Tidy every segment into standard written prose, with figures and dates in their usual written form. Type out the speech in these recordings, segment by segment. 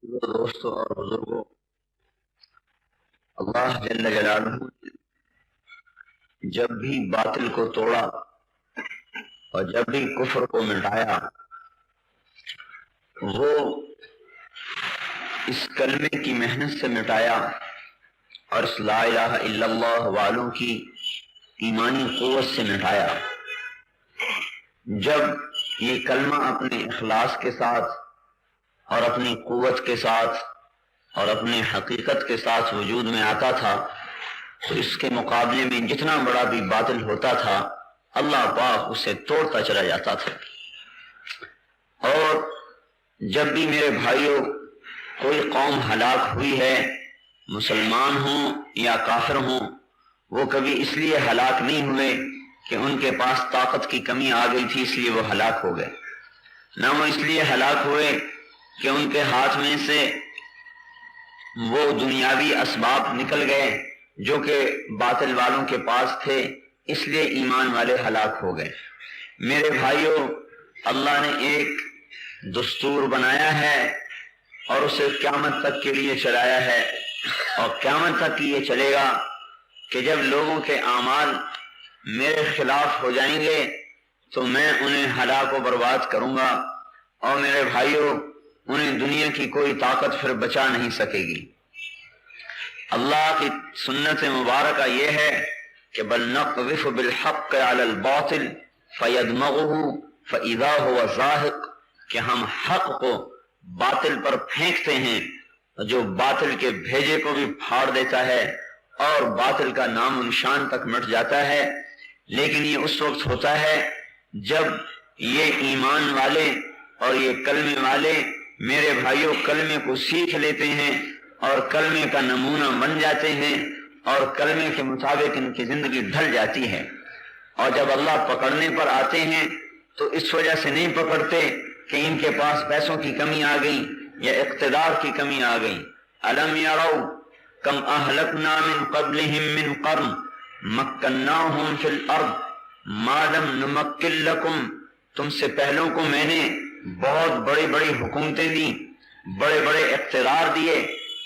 دوستوں اور بزرگوں، اللہ جل جلالہ جب بھی باطل کو توڑا اور جب بھی کفر کو مٹایا، وہ اس کلمے کی محنت سے مٹایا اور اس لا الہ الا اللہ والوں کی ایمانی قوت سے مٹایا۔ جب یہ کلمہ اپنے اخلاص کے ساتھ اور اپنی قوت کے ساتھ اور اپنی حقیقت کے ساتھ وجود میں آتا تھا تو اس کے مقابلے میں جتنا بڑا بھی باطل ہوتا تھا اللہ پاک اسے توڑتا چلا جاتا تھا۔ اور جب بھی میرے بھائیوں کوئی قوم ہلاک ہوئی ہے، مسلمان ہوں یا کافر ہوں، وہ کبھی اس لیے ہلاک نہیں ہوئے کہ ان کے پاس طاقت کی کمی آ گئی تھی اس لیے وہ ہلاک ہو گئے، نہ وہ اس لیے ہلاک ہوئے کہ ان کے ہاتھ میں سے وہ دنیاوی اسباب نکل گئے جو کہ باطل والوں کے پاس تھے اس لیے ایمان والے ہلاک ہو گئے۔ میرے بھائیوں، اللہ نے ایک دستور بنایا ہے اور اسے قیامت تک کے لیے چلایا ہے، اور قیامت تک یہ چلے گا کہ جب لوگوں کے اعمال میرے خلاف ہو جائیں گے تو میں انہیں ہلاک و برباد کروں گا، اور میرے بھائیوں انہیں دنیا کی کوئی طاقت پھر بچا نہیں سکے گی۔ اللہ کی سنت مبارکہ یہ ہے کہ بل نقذف بالحق علی الباطل فیدمغه فاذا هو زاهق، کہ ہم حق کو باطل پر پھینکتے ہیں جو باطل کے بھیجے کو بھی پھاڑ دیتا ہے اور باطل کا نام و نشان تک مٹ جاتا ہے۔ لیکن یہ اس وقت ہوتا ہے جب یہ ایمان والے اور یہ کلمے والے میرے بھائیوں کلمے کو سیکھ لیتے ہیں اور کلمے کا نمونہ بن جاتے ہیں اور کلمے کے مطابق ان کی زندگی ڈھل جاتی ہے۔ اور جب اللہ پکڑنے پر آتے ہیں تو اس وجہ سے نہیں پکڑتے کہ ان کے پاس پیسوں کی کمی آ گئی یا اقتدار کی کمی آ گئی۔ الم یروا کم اہلکنا من قبلہم من قرن مکناہم فی الارض ما لم نمکن لکم، تم سے پہلوں کو میں نے بہت بڑی بڑی حکومتیں دی، بڑے بڑے اقتدار دیے،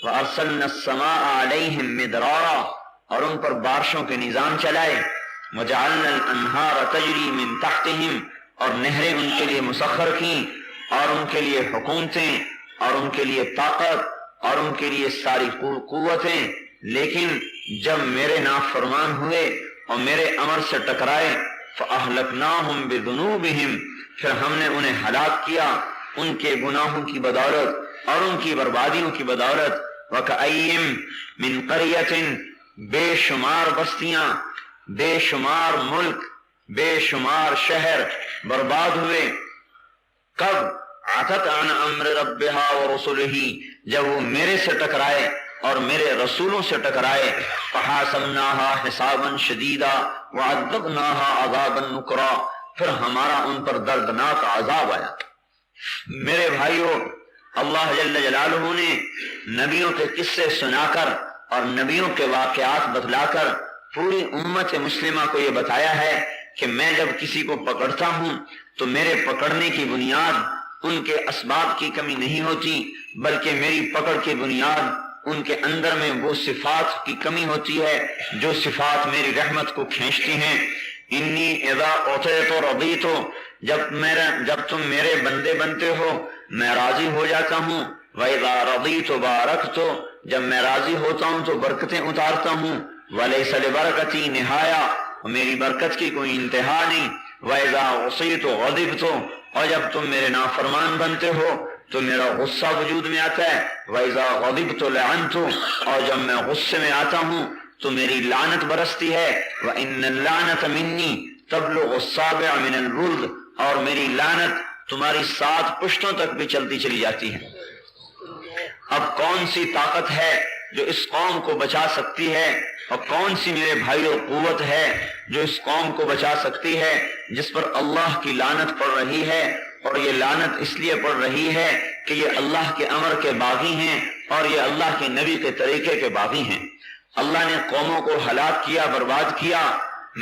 وَأَرْسَلْنَا السَّمَاءَ عَلَيْهِمْ مِدْرَارًا، اور ان پر بارشوں کے نظام چلائے، وَجَعَلْنَا الْأَنْهَارَ تَجْرِي مِن تَحْتِهِمْ، اور نہریں ان کے لیے مسخر کی اور ان کے لیے حکومتیں اور ان کے لیے طاقت اور ان کے لیے ساری قوتیں۔ لیکن جب میرے نافرمان ہوئے اور میرے امر سے ٹکرائے فَأَهْلَكْنَاهُمْ بِذُنُوبِهِمْ، پھر ہم نے انہیں ہلاک کیا ان کے گناہوں کی بدولت اور ان کی بربادیوں کی بدولت۔ وَكَأَيٍّ مِّن قَرْيَةٍ، بے شمار بستیاں، بے شمار ملک، بے شمار شہر برباد ہوئے۔ کب؟ عَتَتْ عَنْ أَمْرِ رَبِّهَا وَرُسُلِهِ، جب وہ میرے سے ٹکرائے اور میرے رسولوں سے ٹکرائے۔ فَحَاسَبْنَاهَا حِسَابًا شَدِيدًا وَعَذَّبْنَاهَا عَذَابًا نُكْرًا، پھر ہمارا ان پر دردناک عذاب آیا۔ میرے بھائیوں، اللہ جل جلالہ نے نبیوں کے قصے سنا کر اور نبیوں کے واقعات بتلا کر پوری امت مسلمہ کو یہ بتایا ہے کہ میں جب کسی کو پکڑتا ہوں تو میرے پکڑنے کی بنیاد ان کے اسباب کی کمی نہیں ہوتی، بلکہ میری پکڑ کی بنیاد ان کے اندر میں وہ صفات کی کمی ہوتی ہے جو صفات میری رحمت کو کھینچتی ہیں۔ انی اذا اعطیت رضیت، جب تم میرے بندے بنتے ہو میں راضی ہو جاتا ہوں۔ واذا رضیت بارکت، جب میں راضی ہوتا ہوں تو برکتیں اتارتا ہوں۔ ولیس لبرکتی نہایہ، میری برکت کی کوئی انتہا نہیں۔ واذا عصیت غضبت، اور جب تم میرے نافرمان بنتے ہو تو میرا غصہ وجود میں آتا ہے۔ واذا غضبت لعنت، اور جب میں غصے میں آتا ہوں تو میری لعنت برستی ہے۔ وَإِنَّ اللَّعْنَةَ مِنِّي تَبْلُغُ السَّابِعَ مِنَ الْبُرْدِ، اور میری لعنت تمہاری 7 پشتوں تک بھی چلتی چلی جاتی ہے۔ اب کون سی طاقت ہے جو اس قوم کو بچا سکتی ہے، اور کون سی میرے بھائیوں قوت ہے جو اس قوم کو بچا سکتی ہے جس پر اللہ کی لعنت پڑ رہی ہے؟ اور یہ لعنت اس لیے پڑ رہی ہے کہ یہ اللہ کے امر کے باغی ہیں اور یہ اللہ کے نبی کے طریقے کے باغی ہیں۔ اللہ نے قوموں کو ہلاک کیا، برباد کیا،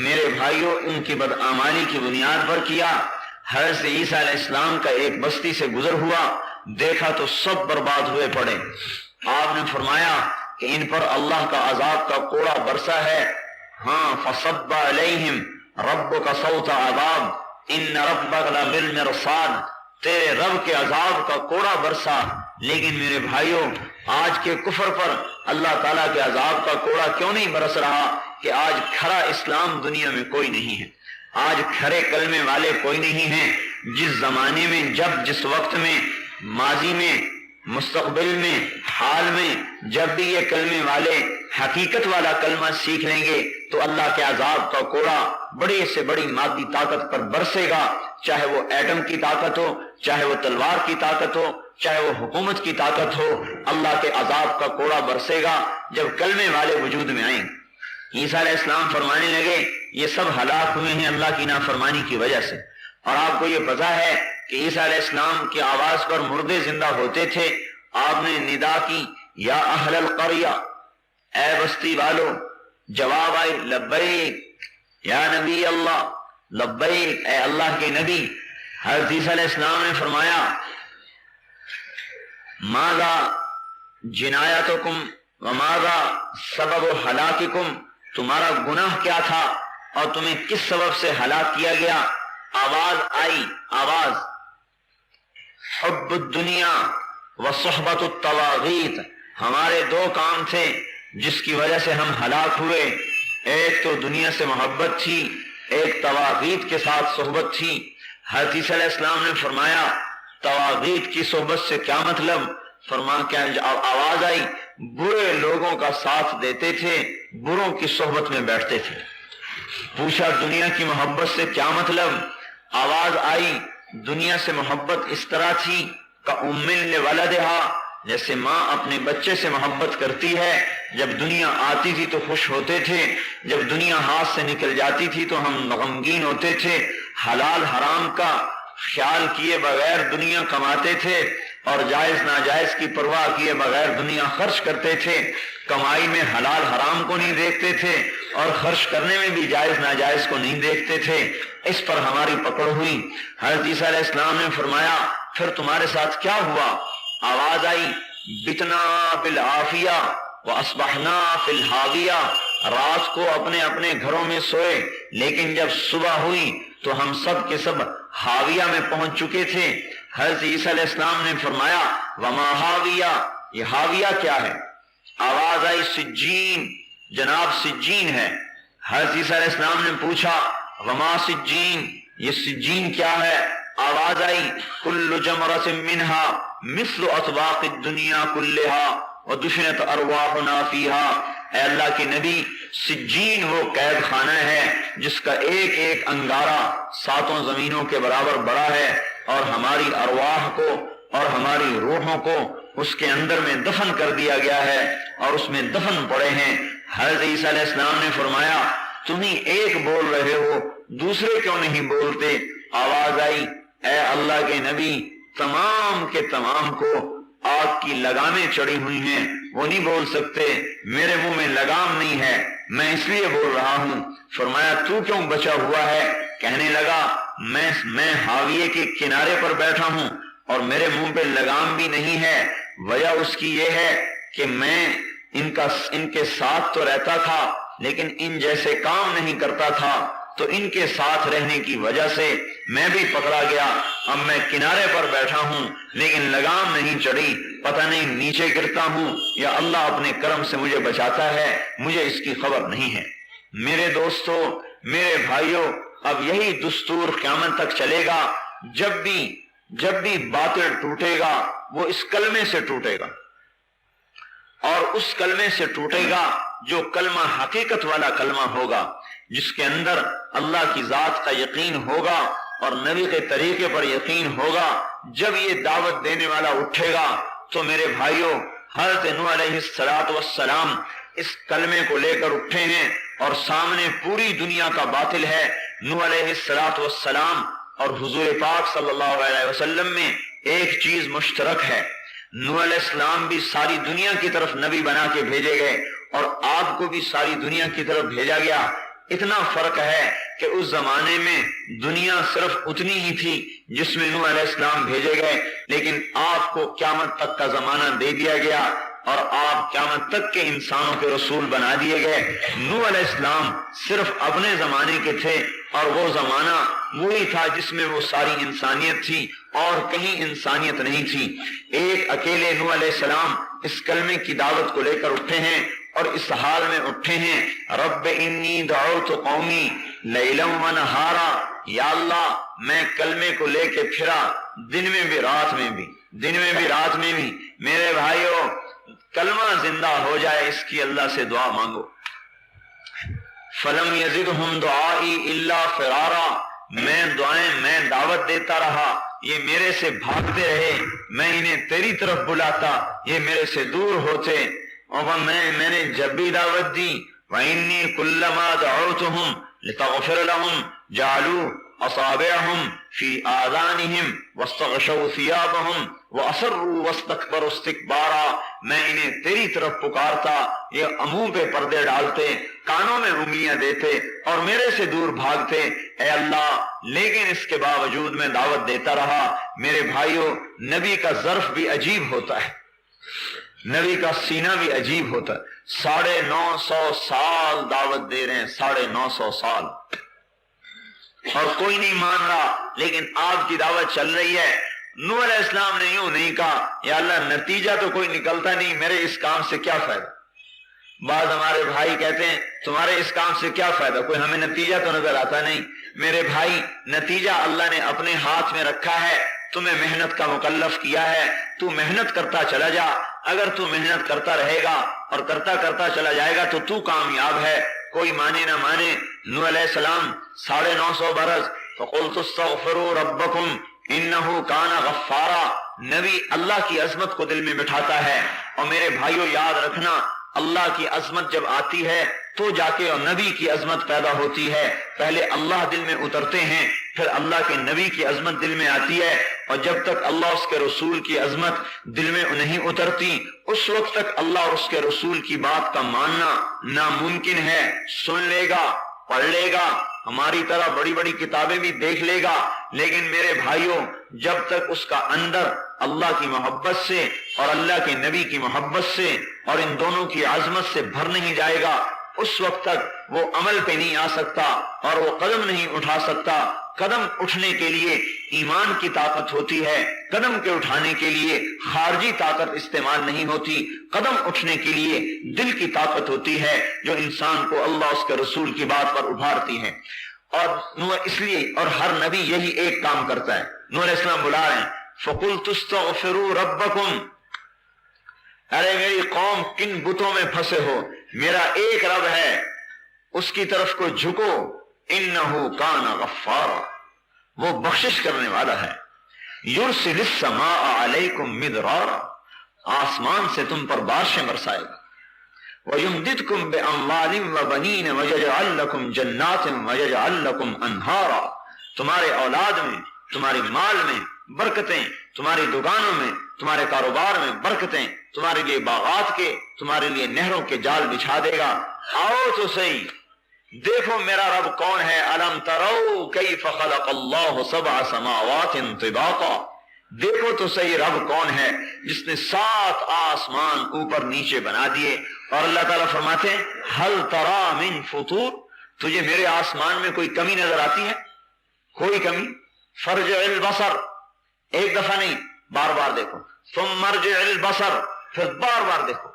میرے بھائیوں ان کی بدعمالی کی بنیاد پر کیا۔ حضرت عیسیٰ علیہ السلام کا ایک بستی سے گزر ہوا، دیکھا تو سب برباد ہوئے پڑے۔ آپ نے فرمایا کہ ان پر اللہ کا عذاب کا کوڑا برسا ہے۔ ہاں، فصب علیہم ربک صوت عذاب ان ربک لبالمرصاد، تیرے رب کے عذاب کا کوڑا برسا۔ لیکن میرے بھائیوں، آج کے کفر پر اللہ تعالیٰ کے عذاب کا کوڑا کیوں نہیں برس رہا کہ آج کھرا اسلام دنیا میں کوئی نہیں ہے، آج کھرے کلمے والے کوئی نہیں ہیں۔ جس زمانے میں، جس وقت میں، ماضی میں، مستقبل میں، حال میں، جب بھی یہ کلمے والے حقیقت والا کلمہ سیکھ لیں گے تو اللہ کے عذاب کا کوڑا بڑی سے بڑی مادی طاقت پر برسے گا، چاہے وہ ایٹم کی طاقت ہو، چاہے وہ تلوار کی طاقت ہو، چاہے وہ حکومت کی طاقت ہو، اللہ کے عذاب کا کوڑا برسے گا جب کلمے والے وجود میں آئیں۔ عیسیٰ علیہ السلام فرمانے لگے یہ سب ہلاک ہوئے ہیں اللہ کی نافرمانی کی وجہ سے۔ اور آپ کو یہ پتا ہے کہ عیسیٰ علیہ السلام کی آواز پر مردے زندہ ہوتے تھے۔ آپ نے ندا کی یا اہل القریہ، اے بستی والو، جواب آئے لبیک یا نبی اللہ، لبیک اے اللہ کے نبی۔ حضرت عیسیٰ علیہ السلام نے فرمایا ماذا جنایتکم وماذا سبب ہلاککم، تمہارا گناہ کیا تھا اور تمہیں کس سبب سے ہلاک کیا گیا؟ آواز آئی، آواز حب الدنیا وصحبت الطواغیت، ہمارے دو کام تھے جس کی وجہ سے ہم ہلاک ہوئے، ایک تو دنیا سے محبت تھی، ایک طواغیت کے ساتھ صحبت تھی۔ حضرت عیسیٰ علیہ السلام نے فرمایا طواغیت کی صحبت سے کیا مطلب؟ کیا آواز آئی برے لوگوں کا ساتھ دیتے تھے، بروں کی صحبت میں بیٹھتے تھے۔ پوچھا دنیا کی محبت سے کیا مطلب؟ آواز آئی دنیا سے محبت اس طرح تھی کہ ام لولدہا، جیسے ماں اپنے بچے سے محبت کرتی ہے، جب دنیا آتی تھی تو خوش ہوتے تھے، جب دنیا ہاتھ سے نکل جاتی تھی تو ہم غمگین ہوتے تھے، حلال حرام کا خیال کیے بغیر دنیا کماتے تھے اور جائز ناجائز کی پرواہ کیے بغیر دنیا خرچ کرتے تھے، کمائی میں حلال حرام کو نہیں دیکھتے تھے اور خرچ کرنے میں بھی جائز ناجائز کو نہیں دیکھتے تھے۔ اس پر ہماری پکڑ ہوئی۔ حضرت عیسیٰ علیہ السلام نے فرمایا پھر تمہارے ساتھ کیا ہوا؟ آواز آئی بتنا بالعافیہ واصبحنا فی الحاویہ، رات کو اپنے اپنے گھروں میں سوئے لیکن جب صبح ہوئی تو ہم سب کے سب حاویہ میں پہنچ چکے تھے۔ حضرت عیسیٰ علیہ السلام نے فرمایا وما حاویہ، یہ حاویہ کیا ہے؟ آواز آئی سجین، جناب سجین ہے۔ حضرت عیسیٰ علیہ السلام نے پوچھا وما سجین، یہ سجین کیا ہے؟ آواز آئی کل جمرۃ منہا مثل اطباق الدنیا کلہا ودفنت ارواحنا فیہا۔ اے اللہ کے نبی، سجین وہ قید خانہ ہے جس کا ایک ایک انگارہ 7 زمینوں کے برابر بڑا ہے اور ہماری ارواح کو اور ہماری روحوں کو اس کے اندر میں دفن کر دیا گیا ہے اور اس میں دفن پڑے ہیں۔ حضرت عیسیٰ علیہ السلام نے فرمایا تمہیں ایک بول رہے ہو دوسرے کیوں نہیں بولتے؟ آواز آئی اے اللہ کے نبی، تمام کے تمام کو آگ کی لگامیں چڑھی ہوئی ہیں، وہ نہیں بول سکتے، میرے منہ میں لگام نہیں ہے، میں اس لیے بول رہا ہوں۔ فرمایا تو کیوں بچا ہوا ہے؟ کہنے لگا میں حاویے کے کنارے پر بیٹھا ہوں اور میرے منہ پہ لگام بھی نہیں ہے۔ وجہ اس کی یہ ہے کہ میں ان کے ساتھ تو رہتا تھا لیکن ان جیسے کام نہیں کرتا تھا، تو ان کے ساتھ رہنے کی وجہ سے میں بھی پکڑا گیا۔ اب میں کنارے پر بیٹھا ہوں لیکن لگام نہیں چڑھی، پتہ نہیں نیچے گرتا ہوں یا اللہ اپنے کرم سے مجھے بچاتا ہے، مجھے اس کی خبر نہیں ہے۔ میرے دوستو، میرے بھائیوں، اب یہی دستور قیامت تک چلے گا۔ جب بھی باطل ٹوٹے گا وہ اس کلمے سے ٹوٹے گا، اور اس کلمے سے ٹوٹے گا جو کلمہ حقیقت والا کلمہ ہوگا، جس کے اندر اللہ کی ذات کا یقین ہوگا اور نبی کے طریقے پر یقین ہوگا۔ جب یہ دعوت دینے والا اٹھے گا تو میرے بھائیوں، حضرت نوح علیہ السلام اس کلمے کو لے کر اٹھے ہیں اور سامنے پوری دنیا کا باطل ہے۔ نوح علیہ السلام اور حضور پاک صلی اللہ علیہ وسلم میں ایک چیز مشترک ہے، نوح علیہ السلام بھی ساری دنیا کی طرف نبی بنا کے بھیجے گئے اور آپ کو بھی ساری دنیا کی طرف بھیجا گیا۔ اتنا فرق ہے کہ اس زمانے میں دنیا صرف اتنی ہی تھی جس میں نوح علیہ السلام بھیجے گئے، لیکن آپ کو قیامت تک کا زمانہ دے دیا گیا اور آپ قیامت تک کے انسانوں کے رسول بنا دیے گئے۔ نوح علیہ السلام صرف اپنے زمانے کے تھے اور وہ زمانہ وہی تھا جس میں وہ ساری انسانیت تھی اور کہیں انسانیت نہیں تھی۔ ایک اکیلے نوح علیہ السلام اس کلمے کی دعوت کو لے کر اٹھے ہیں اور اس حال میں اٹھے ہیں، رب انی دعوت قومی لیلا و نہارا، یا اللہ میں کلمے کو لے کے پھرا دن میں بھی رات میں بھی، دن میں بھی رات میں بھی۔ میرے بھائیوں، کلمہ زندہ ہو جائے اس کی اللہ سے دعا مانگو۔ فلم یزدہم دعائی الا فرارا، میں دعوت دیتا رہا، یہ میرے سے بھاگتے رہے، میں انہیں تیری طرف بلاتا، یہ میرے سے دور ہوتے، اور میں نے جب بھی دعوت دی، وَإِنِّي كُلَّمَا دَعَوْتُهُمْ لِتَغْفِرَ لَهُمْ جَعَلُوا أَصَابِعَهُمْ فِي آذَانِهِمْ وَاسْتَغْشَوْا ثِيَابَهُمْ وَأَصَرُّوا وَاسْتَكْبَرُوا اسْتِكْبَارًا، میں انہیں تیری طرف پکارتا، یہ منہ پہ پردے ڈالتے، کانوں میں انگلیاں دیتے اور میرے سے دور بھاگتے، اے اللہ، لیکن اس کے باوجود میں دعوت دیتا رہا۔ میرے بھائیوں، نبی کا ظرف بھی عجیب ہوتا ہے، نبی کا سینہ بھی عجیب ہوتا ہے۔ 950 سال دعوت دے رہے ہیں، 950 سال، اور کوئی نہیں مان رہا، لیکن آپ کی دعوت چل رہی ہے۔ نوح علیہ السلام نے یوں نہیں کہا، یا اللہ نتیجہ تو کوئی نکلتا نہیں، میرے اس کام سے کیا فائدہ۔ بعض ہمارے بھائی کہتے ہیں تمہارے اس کام سے کیا فائدہ، کوئی ہمیں نتیجہ تو نظر آتا نہیں۔ میرے بھائی، نتیجہ اللہ نے اپنے ہاتھ میں رکھا ہے، تمہیں محنت کا مکلف کیا ہے، تو محنت کرتا چلا جا۔ اگر تو محنت کرتا رہے گا اور کرتا چلا جائے گا تو کامیاب ہے، کوئی مانے نہ مانے۔ نوح علیہ السلام 950 برس، فَقُلْتُ اسْتَغْفِرُوا رَبَّكُمْ إِنَّهُ كَانَ غَفَّارًا، نبی اللہ کی عظمت کو دل میں بٹھاتا ہے۔ اور میرے بھائیوں، یاد رکھنا، اللہ کی عظمت جب آتی ہے تو جا کے اور نبی کی عظمت پیدا ہوتی ہے۔ پہلے اللہ دل میں اترتے ہیں، پھر اللہ کے نبی کی عظمت دل میں آتی ہے، اور جب تک اللہ اس کے رسول کی عظمت دل میں نہیں اترتی اس وقت تک اللہ اور اس کے رسول کی بات کا ماننا ناممکن ہے۔ سن لے گا، پڑھ لے گا، ہماری طرح بڑی بڑی کتابیں بھی دیکھ لے گا، لیکن میرے بھائیوں، جب تک اس کا اندر اللہ کی محبت سے اور اللہ کے نبی کی محبت سے اور ان دونوں کی عظمت سے بھر نہیں جائے گا، اس وقت تک وہ عمل پہ نہیں آ سکتا اور وہ قدم نہیں اٹھا سکتا۔ قدم اٹھنے کے لیے ایمان کی طاقت ہوتی ہے، قدم کے اٹھانے کے لیے خارجی طاقت استعمال نہیں ہوتی، قدم اٹھنے کے لیے دل کی طاقت ہوتی ہے جو انسان کو اللہ اس کے رسول کی بات پر ابھارتی ہے۔ اور نوح اس لیے، اور ہر نبی یہی ایک کام کرتا ہے۔ نوح علیہ السلام بلا رہے ہیں، فَقُلْتُ اسْتَغْفِرُوا رَبَّكُمْ، ارے میری قوم کن بتوں میں پھنسے ہو، میرا ایک رب ہے، اس کی طرف کو جھکو، انہو کان غفارا، وہ بخشش کرنے والا ہے، یرسل السماء علیکم مدرارا، آسمان سے تم پر بارشیں برسائے گا، وَيُمْدِدْكُمْ بِأَمْوَالٍ وَبَنِينَ وَيَجْعَلْ لَكُمْ جَنَّاتٍ وَيَجْعَلْ لَكُمْ أَنْهَارًا، تمہارے اولاد میں، تمہارے مال میں برکتیں، تمہاری دکانوں میں، تمہارے کاروبار میں برکتیں، تمہارے لیے باغات کے، تمہارے لیے نہروں کے جال بچھا دے گا۔ آؤ تو صحیح، دیکھو میرا رب کون ہے۔ الم تروا کیف خلق اللہ 7 سماوات طباقا، دیکھو تو صحیح رب کون ہے جس نے 7 آسمان اوپر نیچے بنا دیے۔ اور اللہ تعالیٰ فرماتے ہیں هل ترى من فطور، تجھے میرے آسمان میں کوئی کمی نظر آتی ہے؟ کوئی کمی؟ فرجع البصر، ایک دفعہ نہیں، بار بار دیکھو، ثم ارجع البصر، پھر بار بار دیکھو،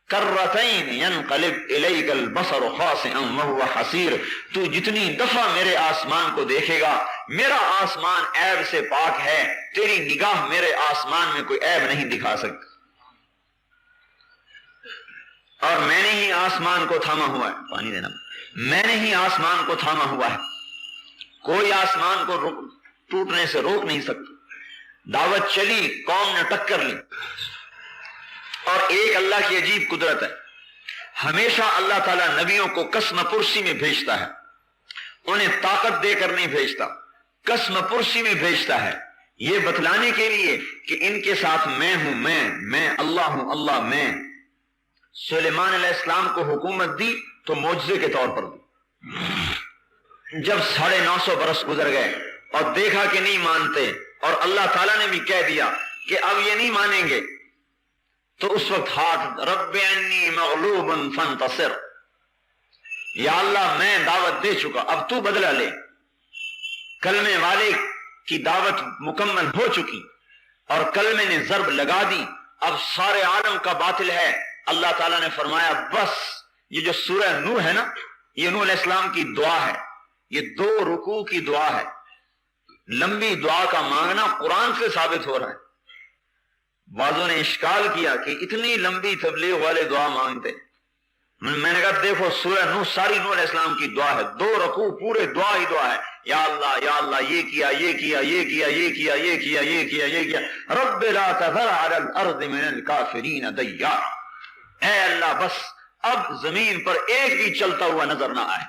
کرتین ینقلب الیک البصر خاسئا وهو حسیر، تو جتنی دفعہ میرے آسمان کو دیکھے گا، میرا آسمان عیب سے پاک ہے، تیری نگاہ میرے آسمان میں کوئی عیب نہیں دکھا سکتی، اور میں نے ہی آسمان کو تھاما ہوا ہے، پانی دینا، میں نے ہی آسمان کو تھاما ہوا ہے، کوئی آسمان کو ٹوٹنے سے روک نہیں سکتا۔ دعوت چلی، قوم نے ٹکر لی، اور ایک اللہ کی عجیب قدرت ہے، ہمیشہ اللہ تعالیٰ نبیوں کو قسم پرسی میں بھیجتا ہے، انہیں طاقت دے کر نہیں بھیجتا، قسم پرسی میں بھیجتا ہے، یہ بتلانے کے لیے کہ ان کے ساتھ میں ہوں، میں اللہ ہوں، اللہ میں۔ سلیمان علیہ السلام کو حکومت دی تو معجزے کے طور پر دی، جب 950 برس گزر گئے اور دیکھا کہ نہیں مانتے اور اللہ تعالیٰ نے بھی کہہ دیا کہ اب یہ نہیں مانیں گے، تو اس وقت ہاتھ رب انی مغلوب فانتصر، یا اللہ میں دعوت دے چکا اب تو بدلہ لے۔ کلمے والے کی دعوت مکمل ہو چکی اور کلمے نے ضرب لگا دی، اب سارے عالم کا باطل ہے۔ اللہ تعالیٰ نے فرمایا بس، یہ جو سورہ نوح ہے نا، یہ نوح علیہ السلام کی دعا ہے، یہ 2 رکوع کی دعا ہے۔ لمبی دعا کا مانگنا قرآن سے ثابت ہو رہا ہے۔ بعضوں نے اشکال کیا کہ اتنی لمبی تبلیغ والے دعا مانگتے، میں نے کہا دیکھو سورہ نوح ساری نوح علیہ السلام کی دعا ہے، 2 رکوع پورے دعا ہی دعا ہے، یا اللہ یہ کیا یہ کیا یہ کیا یہ کیا یہ کیا یہ کیا یہ کیا، رب لا تذر علی الارض من الکافرین دیارا، اے اللہ بس اب زمین پر ایک بھی چلتا ہوا نظر نہ آئے۔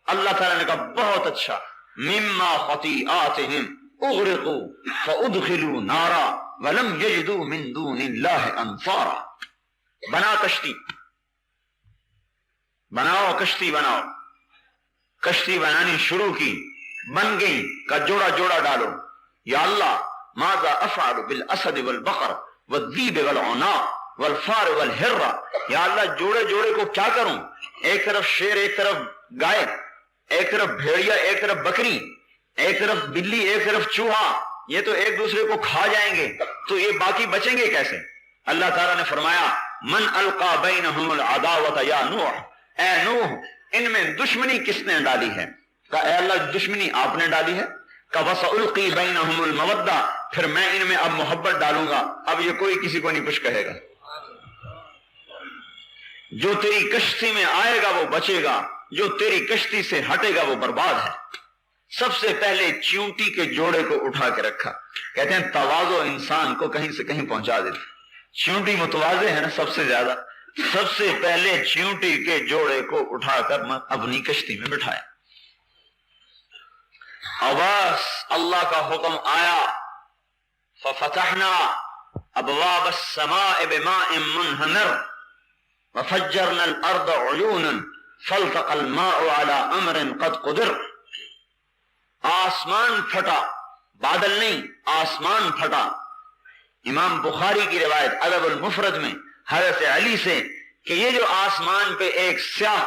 اللہ تعالیٰ نے کہا بہت اچھا، مما خطیئاتہم اغرقوا فادخلوا نارا ولم یجدوا من دون اللہ انصارا۔ بنا کشتی، بناؤ کشتی بناؤ، کشتی بنانی شروع کی، بن گئی، کا جوڑا جوڑا ڈالو، یا اللہ ماذا افعل بالاسد والبقر والذیب والعناق والفار والہرہ، یا اللہ جوڑے جوڑے کو کیا کروں، ایک طرف شیر ایک طرف گائے، ایک طرف بھیڑیا ایک طرف بکری، ایک طرف بلی ایک طرف چوہا، یہ تو ایک دوسرے کو کھا جائیں گے، تو یہ باقی بچیں گے کیسے؟ اللہ تعالیٰ نے فرمایا من القا بینہم العداوۃ یا نوح، اے نوح ان میں دشمنی کس نے ڈالی ہے؟ کہا اے اللہ دشمنی آپ نے ڈالی ہے۔ کہا وَسَأُلْقِي بَيْنَهُمُ الْمَوَدَّةَ، پھر میں ان میں اب محبت ڈالوں گا، اب یہ کوئی کسی کو نہیں کچھ کہے گا، جو تیری کشتی میں آئے گا وہ بچے گا، جو تیری کشتی سے ہٹے گا وہ برباد ہے۔ سب سے پہلے چیونٹی کے جوڑے کو اٹھا کے رکھا، کہتے ہیں تواضع انسان کو کہیں سے کہیں پہنچا دیتی، چیونٹی متواضع ہے نا سب سے زیادہ، سب سے پہلے چیونٹی کے جوڑے کو اٹھا کر اپنی کشتی میں بٹھایا۔ بس اللہ کا حکم آیا، ففتحنا ابواب السماء بماء منہمر وفجرنا الارض عیونا فالتقى الماء على امر قد قدر۔ آسمان پھٹا، بادل نہیں، آسمان پھٹا۔ امام بخاری کی روایت ادب المفرد میں حضرت علی سے کہ یہ جو آسمان پہ ایک سیاہ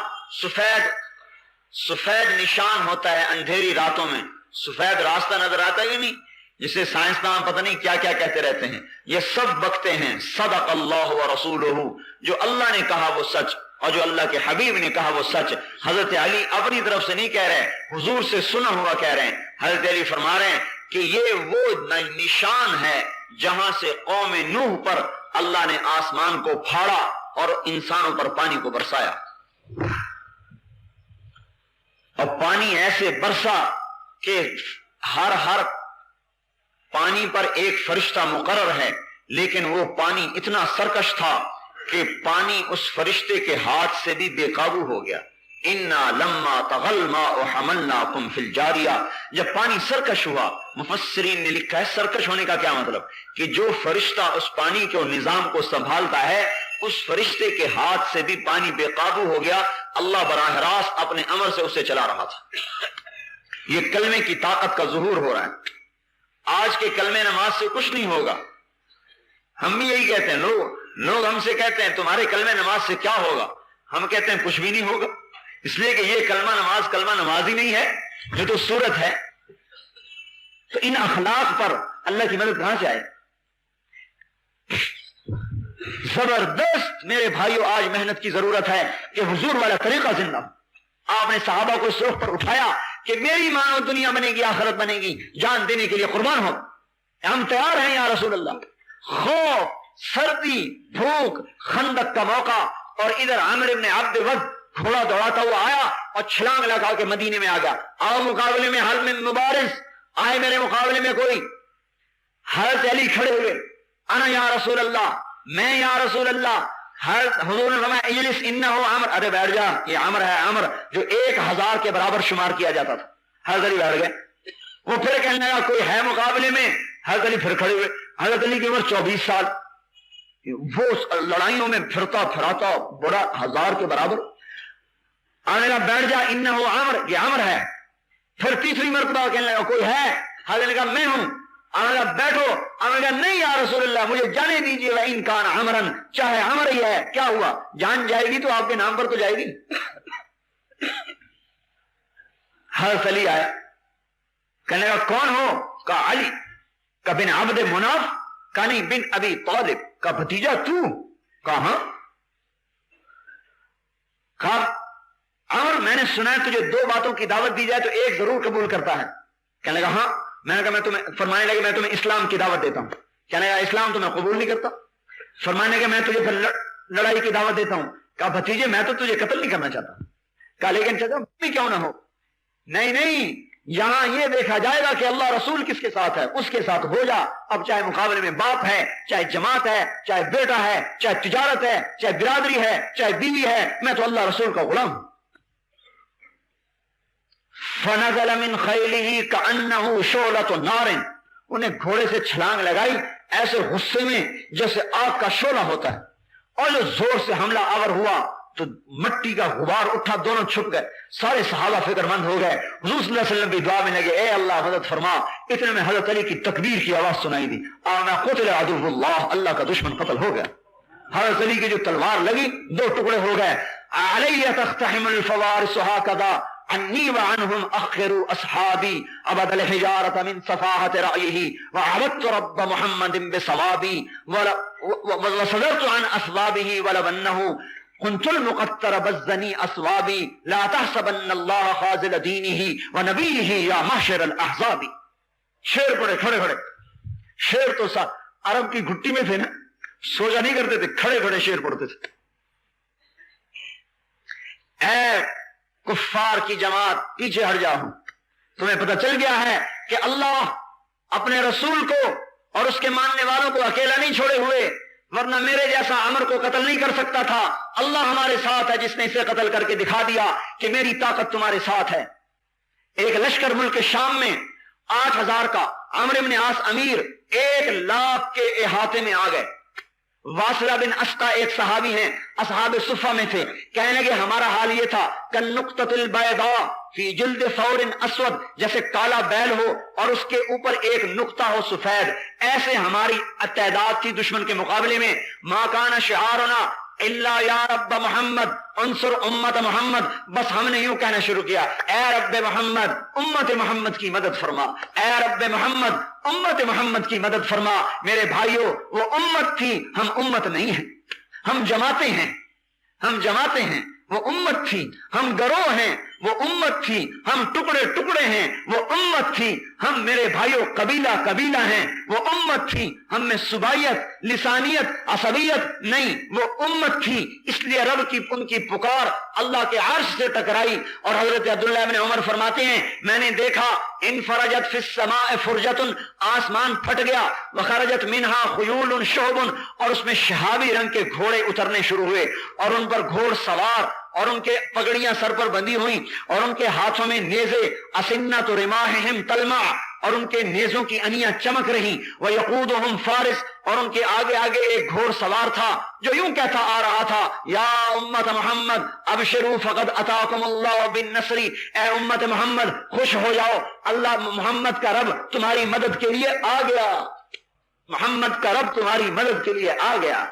سفید نشان ہوتا ہے اندھیری راتوں میں، سفید راستہ نظر آتا ہی نہیں، جسے سائنسدان پتہ نہیں کیا کیا کہتے رہتے ہیں، یہ سب بکتے ہیں صدق اللہ ورسولہ، جو اللہ نے کہا وہ سچ اور جو اللہ کے حبیب نے کہا وہ سچ۔ حضرت علی اپنی طرف سے نہیں کہہ رہے، حضور سے سنا ہوا کہہ رہے ہیں۔ حضرت علی فرما رہے ہیں کہ یہ وہ نشان ہے جہاں سے قوم نوح پر اللہ نے آسمان کو پھاڑا اور انسانوں پر پانی کو برسایا، اور پانی ایسے برسا کہ ہر پانی پر ایک فرشتہ مقرر ہے، لیکن وہ پانی اتنا سرکش تھا کہ پانی اس فرشتے کے ہاتھ سے بھی بے قابو ہو گیا۔ انا لما طغى الماء حملناكم في الجاریہ، جب پانی سرکش ہوا، مفسرین نے لکھا ہے سرکش ہونے کا کیا مطلب، کہ جو فرشتہ اس پانی کے نظام کو سنبھالتا ہے اس فرشتے کے ہاتھ سے بھی پانی بے قابو ہو گیا، اللہ براہ راست اپنے امر سے اسے چلا رہا تھا۔ یہ کلمے کی طاقت کا ظہور ہو رہا ہے۔ آج کے کلمے نماز سے کچھ نہیں ہوگا، ہم بھی یہی کہتے ہیں، لوگ ہم سے کہتے ہیں تمہارے کلمے نماز سے کیا ہوگا، ہم کہتے ہیں کچھ بھی نہیں ہوگا، اس لیے کہ یہ کلمہ نماز ہی نہیں ہے، یہ تو صورت ہے۔ تو ان اخلاق پر اللہ کی مدد کہاں سے آئے؟ زبردست میرے بھائیو، آج محنت کی ضرورت ہے کہ حضور والا طریقہ زندہ ہو۔ آپ نے صحابہ کو اس رخ پر اٹھایا کہ میری مانو دنیا بنے گی آخرت بنے گی، جان دینے کے لیے قربان ہو، ہم تیار ہیں یا رسول اللہ۔ خوف، سردی، بھوک، خندق کا موقع، اور ادھر عامر ابن عبد ود گھوڑا دوڑاتا ہوا آیا اور چھلانگ لگا کے مدینے میں آ گیا۔ آؤ مقابلے میں، حل میں مبارز، آئے میرے مقابلے میں کوئی؟ حضرت علی کھڑے ہوئے، انا یا رسول اللہ، میں یا رسول اللہ۔ حضور نے فرمایا اجلس انہو عمر، ارے بیٹھ جا، یہ عمر ہے، عمر جو 1000 کے برابر شمار کیا جاتا تھا۔ حضرت علی بیٹھ گئے، وہ پھر کہنے لگا کوئی ہے مقابلے میں؟ حضرت علی پھر کھڑے ہوئے، حضرت علی کی عمر 24 سال، وہ لڑائیوں میں پھرتا پھراتا بڑا 1000 کے برابر۔ آنے لگا بیٹھ جا انہو عمر، یہ عمر ہے۔ پھر تیسری مرتبہ کہنے لگا کوئی ہے؟ حضرت نے کہا میں ہوں. آپ نے کہا بیٹھو. آپ نے کہا نہیں یا رسول اللہ مجھے جانے دیجیے. وَإِن كَانَ عَمْرًا چاہے عمر ہی ہے کیا ہوا؟ جان جائے گی تو آپ کے نام پر تو جائے گی. حضرت علی آئے. کہنے لگا کون ہو؟ کہا علی. کہا بن عبد مناف؟ کہا نہیں بن ابی طالب. کہا بھتیجا تو؟ کہا ہاں. کہا عمر میں نے سنا ہے تجھے دو باتوں کی دعوت دی جائے تو ایک ضرور قبول کرتا ہے. کہنے لگا ہاں. میں نے کہا میں تمہیں فرمانے لگے میں تمہیں اسلام کی دعوت دیتا ہوں. کہنے لگا اسلام تو میں قبول نہیں کرتا. فرمانے کہ میں تجھے پھر لڑائی کی دعوت دیتا ہوں. کہا بھتیجے میں تو تجھے قتل نہیں کرنا چاہتا. کہا لیکن چچا بھی کیوں نہ ہو. نہیں نہیں یہاں یہ دیکھا جائے گا کہ اللہ رسول کس کے ساتھ ہے اس کے ساتھ ہو جا. اب چاہے مقابلے میں باپ ہے, چاہے جماعت ہے, چاہے بیٹا ہے, چاہے تجارت ہے, چاہے برادری ہے, چاہے بیوی ہے, میں تو اللہ رسول کا غلام ہوں. فنزل من خیلہ کأنہ شعلۃ نار. انہیں گھوڑے سے چھلانگ لگائی ایسے غصے میں جیسے آگ کا شعلہ ہوتا ہے, اور جو زور سے حملہ آور ہوا تو مٹی کا غبار اٹھا, دونوں چھپ گئے. سارے صحابہ فکر مند ہو گئے. حضور صلی اللہ علیہ وسلم بھی دعا میں لگے اے اللہ مدد فرما. اتنے میں حضرت علی کی تکبیر کی آواز سنائی دی. آمنا قتل عدو اللہ, اللہ کا دشمن قتل ہو گیا. حضرت علی کی جو تلوار لگی دو ٹکڑے ہو گئے. علیہ تختحم الفوارس هكذا انی وعنہم اخروا اصحابی ابد الحجارت من صفاحت رأیہ وعبدت رب محمد بصوابی وصدرت عن اسبابہ ولو انہ كنت المقتر بزنی اسوابی لا تحسبن اللہ خاذل دینہ ونبیہ یا محشر الاحزاب. شیر پڑے کھڑے کھڑے. شیر تو سا عرب کی گھٹی میں تھے نا, سوجا نہیں کرتے تھے, کھڑے کھڑے شیر پڑھتے تھے. اے کفار کی جماعت پیچھے ہٹ جاؤ, تمہیں پتہ چل گیا ہے کہ اللہ اپنے رسول کو اور اس کے ماننے والوں کو اکیلا نہیں چھوڑے ہوئے, ورنہ میرے جیسا عمر کو قتل نہیں کر سکتا تھا. اللہ ہمارے ساتھ ہے جس نے اسے قتل کر کے دکھا دیا کہ میری طاقت تمہارے ساتھ ہے. ایک لشکر ملک شام میں 8000 کا, عمرو بن عاص امیر 1,00,000 کے احاطے میں آ گئے. واصلہ بن اسقا ایک صحابی ہیں, اصحاب صفہ میں تھے. کہنے لگے ہمارا حال یہ تھا کالنقطۃ البیضاء فی جلد ثور اسود, جیسے کالا بیل ہو اور اس کے اوپر ایک نقطہ ہو سفید, ایسے ہماری تعداد تھی دشمن کے مقابلے میں. ما کان شعارنا الا یا رب محمد انصر امت محمد. بس ہم نے یوں کہنا شروع کیا اے رب محمد امت محمد کی مدد فرما, اے رب محمد امت محمد کی مدد فرما. میرے بھائیوں وہ امت تھی, ہم امت نہیں ہیں. ہم جماعتیں ہیں, ہم جماعتیں ہیں, وہ امت تھی. ہم گروہ ہیں, وہ امت تھی. ہم ٹکڑے ٹکڑے ہیں, وہ امت تھی. ہم میرے بھائیوں قبیلہ قبیلہ ہیں, وہ امت تھی. ہم میں صوبائیت, لسانیت, عصبیت نہیں, وہ امت تھی. اس لیے رب کی ان کی پکار اللہ کے عرش سے ٹکرائی. اور حضرت عبداللہ بن عمر فرماتے ہیں میں نے دیکھا انفرجت فی السماء فرجۃ, آسمان پھٹ گیا. وخرجت منہا خیول شعب, اور اس میں شہابی رنگ کے گھوڑے اترنے شروع ہوئے, اور ان پر گھوڑ سوار, اور ان کے پگڑیاں سر پر بندھی ہوئیں, اور ان کے ہاتھوں میں نیزے. اسنۃ رماحہم تلمع, اور ان کے نیزوں کی انیاں چمک رہی. ویقودہم فارس, اور ان کے آگے آگے ایک گھوڑ سوار تھا جو یوں کہتا آ رہا تھا یا امت محمد ابشروا فقد اتاکم اللہ بالنصر. اے امت محمد خوش ہو جاؤ, اللہ محمد کا رب تمہاری مدد کے لیے آ گیا. محمد کا رب تمہاری مدد کے لیے آ گیا.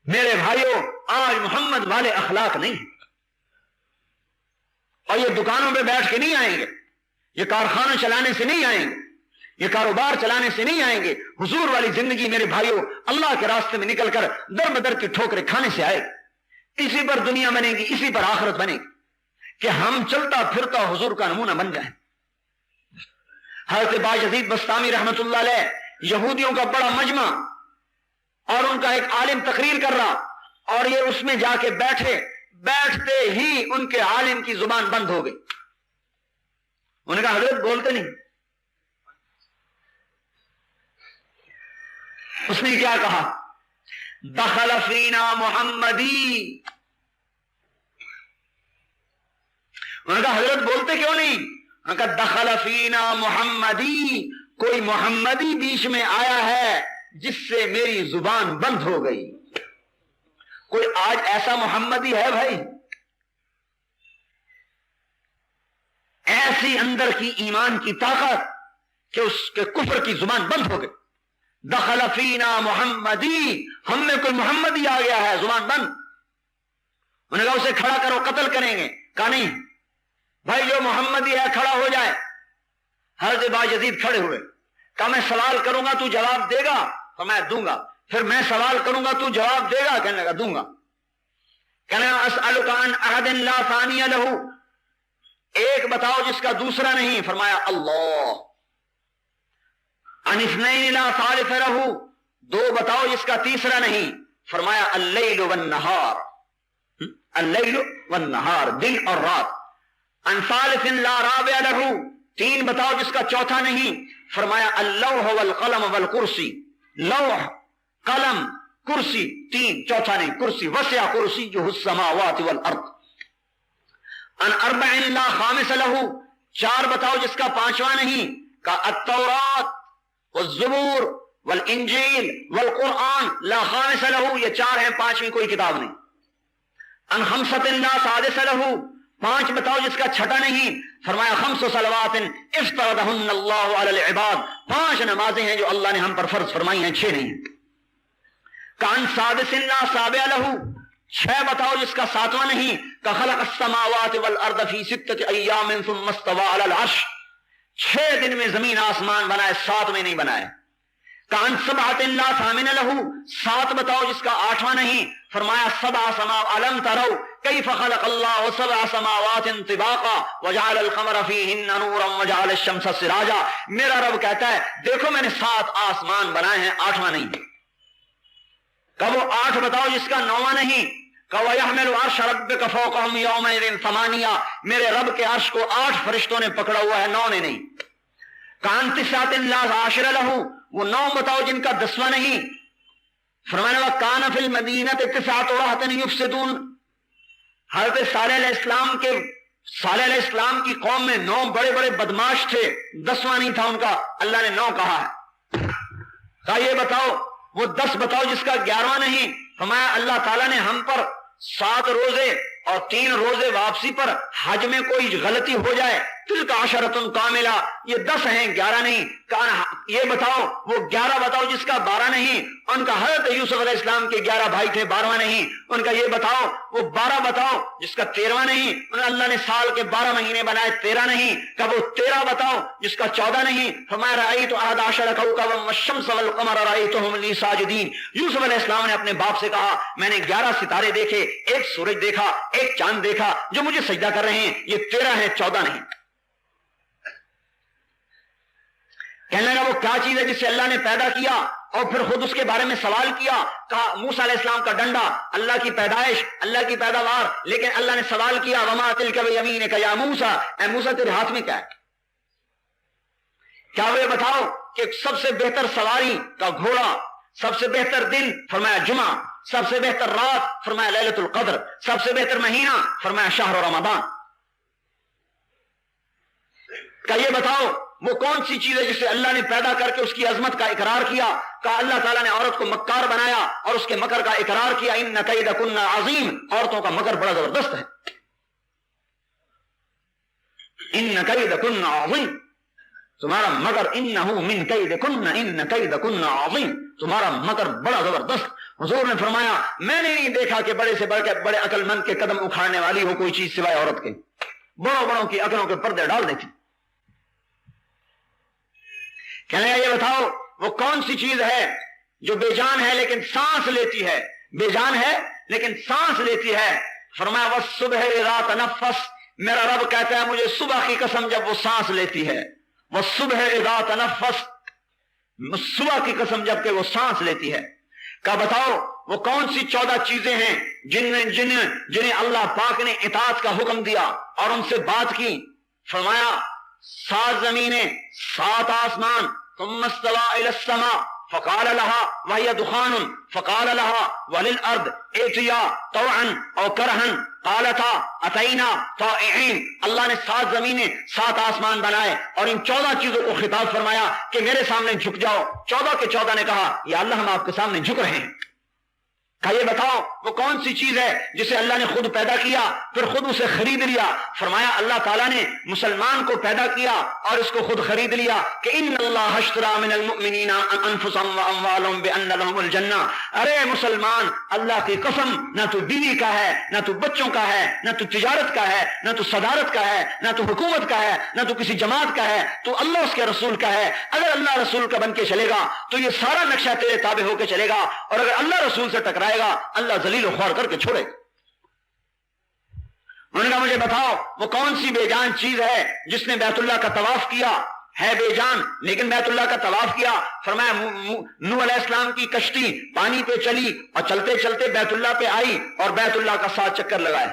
میرے بھائیوں آج محمد والے اخلاق نہیں ہیں, اور یہ دکانوں پہ بیٹھ کے نہیں آئیں گے, یہ کارخانہ چلانے سے نہیں آئیں گے, یہ کاروبار چلانے سے نہیں آئیں گے. حضور والی زندگی میرے بھائیوں اللہ کے راستے میں نکل کر در بدر کی ٹھوکریں کھانے سے آئے گی. اسی پر دنیا بنے گی, اسی پر آخرت بنے گی کہ ہم چلتا پھرتا حضور کا نمونہ بن جائیں. حضرت باجزید بسطامی رحمت اللہ علیہ, یہودیوں کا بڑا مجمع, اور ان کا ایک عالم تقریر کر رہا, اور یہ اس میں جا کے بیٹھے. بیٹھتے ہی ان کے عالم کی زبان بند ہو گئی. انہوں نے کہا حضرت بولتے نہیں. اس نے کیا کہا دخل فینا محمدی. انہوں نے کہا حضرت بولتے کیوں نہیں؟ انہوں نے کہا دخل فینا محمدی, کوئی محمدی بیچ میں آیا ہے جس سے میری زبان بند ہو گئی. کوئی آج ایسا محمدی ہے بھائی؟ ایسی اندر کی ایمان کی طاقت کہ اس کے کفر کی زبان بند ہو گئی. دخل فینا محمدی، ہم میں کوئی محمدی آ گیا ہے، زبان بند. انہوں نے کہا اسے کھڑا کرو، قتل کریں گے. کہا نہیں بھائی، جو محمدی ہے کھڑا ہو جائے. حضرت باجزید کھڑے ہوئے. کہا میں سوال کروں گا تو جواب دے گا؟ تو میں دوں گا. پھر میں سوال کروں گا تو جواب دے گا؟ کہنے لگا دوں گا. کہنے لگا اسألک عن احد لا ثانی لہ، ایک بتاؤ جس کا دوسرا نہیں. فرمایا اللہ. عن اثنین لا ثالث لہ، دو بتاؤ جس کا تیسرا نہیں. فرمایا اللیل والنہار، اللیل والنہار، دن اور رات. عن ثالث لا رابع لہ، تین بتاؤ جس کا چوتھا نہیں. فرمایا اللوح والقلم والکرسی، لوح، قلم، کرسی، تین، چوتھا نہیں. کرسی، وسع کرسیہ السماوات والارض. ان اربع لا خامس لہ، چار بتاؤ جس کا پانچواں نہیں. کا التورات والزبور والانجیل والقرآن لا خامس لہ، یہ چار ہیں، پانچویں کوئی کتاب نہیں. ان خمسۃ لا سادس لہ، پانچ بتاؤ جس کا چھٹا نہیں. فرمایا خمس صلوات افترضہن اللہ علی العباد، پانچ نمازیں ہیں جو اللہ نے ہم پر فرض فرمائی ہیں، چھ نہیں. کان سادس لا سابع لہ، چھ بتاؤ جس کا ساتواں نہیں. کہ خلق السماوات والارض فی ستۃ ایام ثم استوى علی العرش، چھ دن میں زمین آسمان بنائے، ساتویں نہیں بنائے. کان سبعۃ لا ثامن لہ، سات بتاؤ جس کا آٹھواں نہیں. فرمایا سبع سماوات الم تروا کیف خلق اللہ سبع سماوات طباقا وجعل القمر فیہن نورا وجعل الشمس سراجا. میرا رب کہتا ہے دیکھو میں نے 7 آسمان بنائے ہیں، آٹھواں نہیں. کہ وہ 8 بتاؤ جس کا 9واں نہیں. کہ وَيَحْمِلُ عَرْشَ رَبِّكَ فَوْقَهُمْ يَوْمَئِذٍ ثَمَانِيَةٌ، میرے رب کے عرش کو 8 فرشتوں نے پکڑا ہوا ہے، 9 نے نہیں. کان تسعۃ لا عاشر لہ، وہ 9 بتاؤ جن کا 10واں نہیں. فرمانے لگا کان فی المدینۃ تسعۃ رہط یفسدون، حضرت صالح علیہ السلام کی قوم میں 9 بڑے بڑے بدماش تھے، 10واں نہیں تھا ان کا. اللہ نے 9 کہا ہے. کہا یہ بتاؤ وہ 10 بتاؤ جس کا 11واں نہیں. فرمایا اللہ تعالیٰ نے ہم پر 7 روزے اور 3 روزے واپسی پر حج میں کوئی غلطی ہو جائے، تلک عشرۃ کاملہ، یہ 10 ہیں 11 نہیں. یہ بتاؤ وہ 11 بتاؤ جس کا 12 نہیں. ان کا حضرت یوسف علیہ السلام کے 11 بھائی تھے، 12واں نہیں. ان کا یہ بتاؤ وہ 12 بتاؤ جس کا 13واں نہیں. اللہ نے سال کے 12 مہینے بنائے، 13 نہیں. کہ وہ 13 بتاؤ جس کا 14 نہیں. فرمایا رأیت احد عشر کوكبا والشمس والقمر رأیتهم لی ساجدین. یوسف علیہ السلام نے اپنے باپ سے کہا میں نے 11 ستارے دیکھے، ایک سورج دیکھا، ایک چاند دیکھا جو مجھے سجدہ کر رہے ہیں. یہ 13 ہیں، 14 نہیں. کہنے لگا وہ کیا چیز ہے جسے اللہ نے پیدا کیا اور پھر خود اس کے بارے میں سوال کیا. کہا موسیٰ علیہ السلام کا ڈنڈا، اللہ کی پیدائش، اللہ کی پیداوار. لیکن اللہ نے سوال کیا وما تلک بیمینک یا موسیٰ، اے موسیٰ تیرے ہاتھ میں کیا ہے؟ کیا وہ یہ بتاؤ کہ سب سے بہتر سواری کا گھوڑا، سب سے بہتر دن فرمایا جمعہ، سب سے بہتر رات فرمایا لیلۃ القدر، سب سے بہتر مہینہ فرمایا شہر رمضان. کہ یہ بتاؤ وہ کون سی چیز ہے جسے اللہ نے پیدا کر کے اس کی عظمت کا اقرار کیا. کہا اللہ تعالیٰ نے عورت کو مکار بنایا اور اس کے مکر کا اقرار کیا. ان کیدکن عظیم، عورتوں کا مکر بڑا زبردست ہے. ان کیدکن عظیم، تمہارا مکر انہ من کیدکن، ان کیدکن عظیم، تمہارا مکر بڑا زبردست. حضور نے فرمایا میں نے نہیں دیکھا کہ بڑے سے بڑھ کے بڑے عقل مند کے قدم اکھاڑنے والی ہو کوئی چیز سوائے عورت کے. بڑوں بڑوں کی عقلوں کے پردے ڈال دیتی. کہنے یہ بتاؤ وہ کون سی چیز ہے جو بے جان ہے لیکن سانس لیتی ہے، بے جان ہے لیکن سانس لیتی ہے. فرمایا والصبح اذا تنفس، میرا رب کہتا ہے مجھے صبح کی قسم جب وہ سانس لیتی ہے. والصبح اذا تنفس، صبح کی قسم جب کہ وہ سانس لیتی ہے. کہ بتاؤ وہ کون سی 14 چیزیں ہیں جنہیں اللہ پاک نے اطاعت کا حکم دیا اور ان سے بات کی. فرمایا 7 زمینیں، 7 آسمان. ثم استوى الى السماء فقال لها وهي دخان فقال لها وللارض ائتيا طوعا او كرها قالتا اتينا طائعين. اللہ نے 7 زمینیں، 7 آسمان بنائے اور ان 14 چیزوں کو خطاب فرمایا کہ میرے سامنے جھک جاؤ. 14 کے 14 نے کہا یا اللہ ہم آپ کے سامنے جھک رہے ہیں. کہ یہ بتاؤ وہ کون سی چیز ہے جسے اللہ نے خود پیدا کیا پھر خود اسے خرید لیا؟ فرمایا اللہ تعالیٰ نے مسلمان کو پیدا کیا اور اس کو خود خرید لیا کہ ان اللہ اشترى من المؤمنین انفسهم واموالهم بان لهم الجنہ۔ ارے مسلمان، اللہ کی قسم، نہ تو بیوی کا ہے، نہ تو بچوں کا ہے، نہ تو تجارت کا ہے، نہ تو صدارت کا ہے، نہ تو حکومت کا ہے، نہ تو کسی جماعت کا ہے، تو اللہ اس کے رسول کا ہے۔ اگر اللہ رسول کا بن کے چلے گا تو یہ سارا نقشہ تیرے تابع ہو کے چلے گا، اور اگر اللہ رسول سے ٹکرائے گا اللہ ذلیل و خوار کر کے چھوڑے۔ انہوں نے کہا مجھے بتاؤ وہ کون سی بے جان چیز ہے جس نے بیت اللہ کا طواف کیا؟ ہے بے جان لیکن بیت اللہ کا طواف کیا۔ فرمایا نوح علیہ السلام کی کشتی پانی پہ چلی اور چلتے چلتے بیت اللہ پہ آئی اور بیت اللہ کا 7 چکر لگائے۔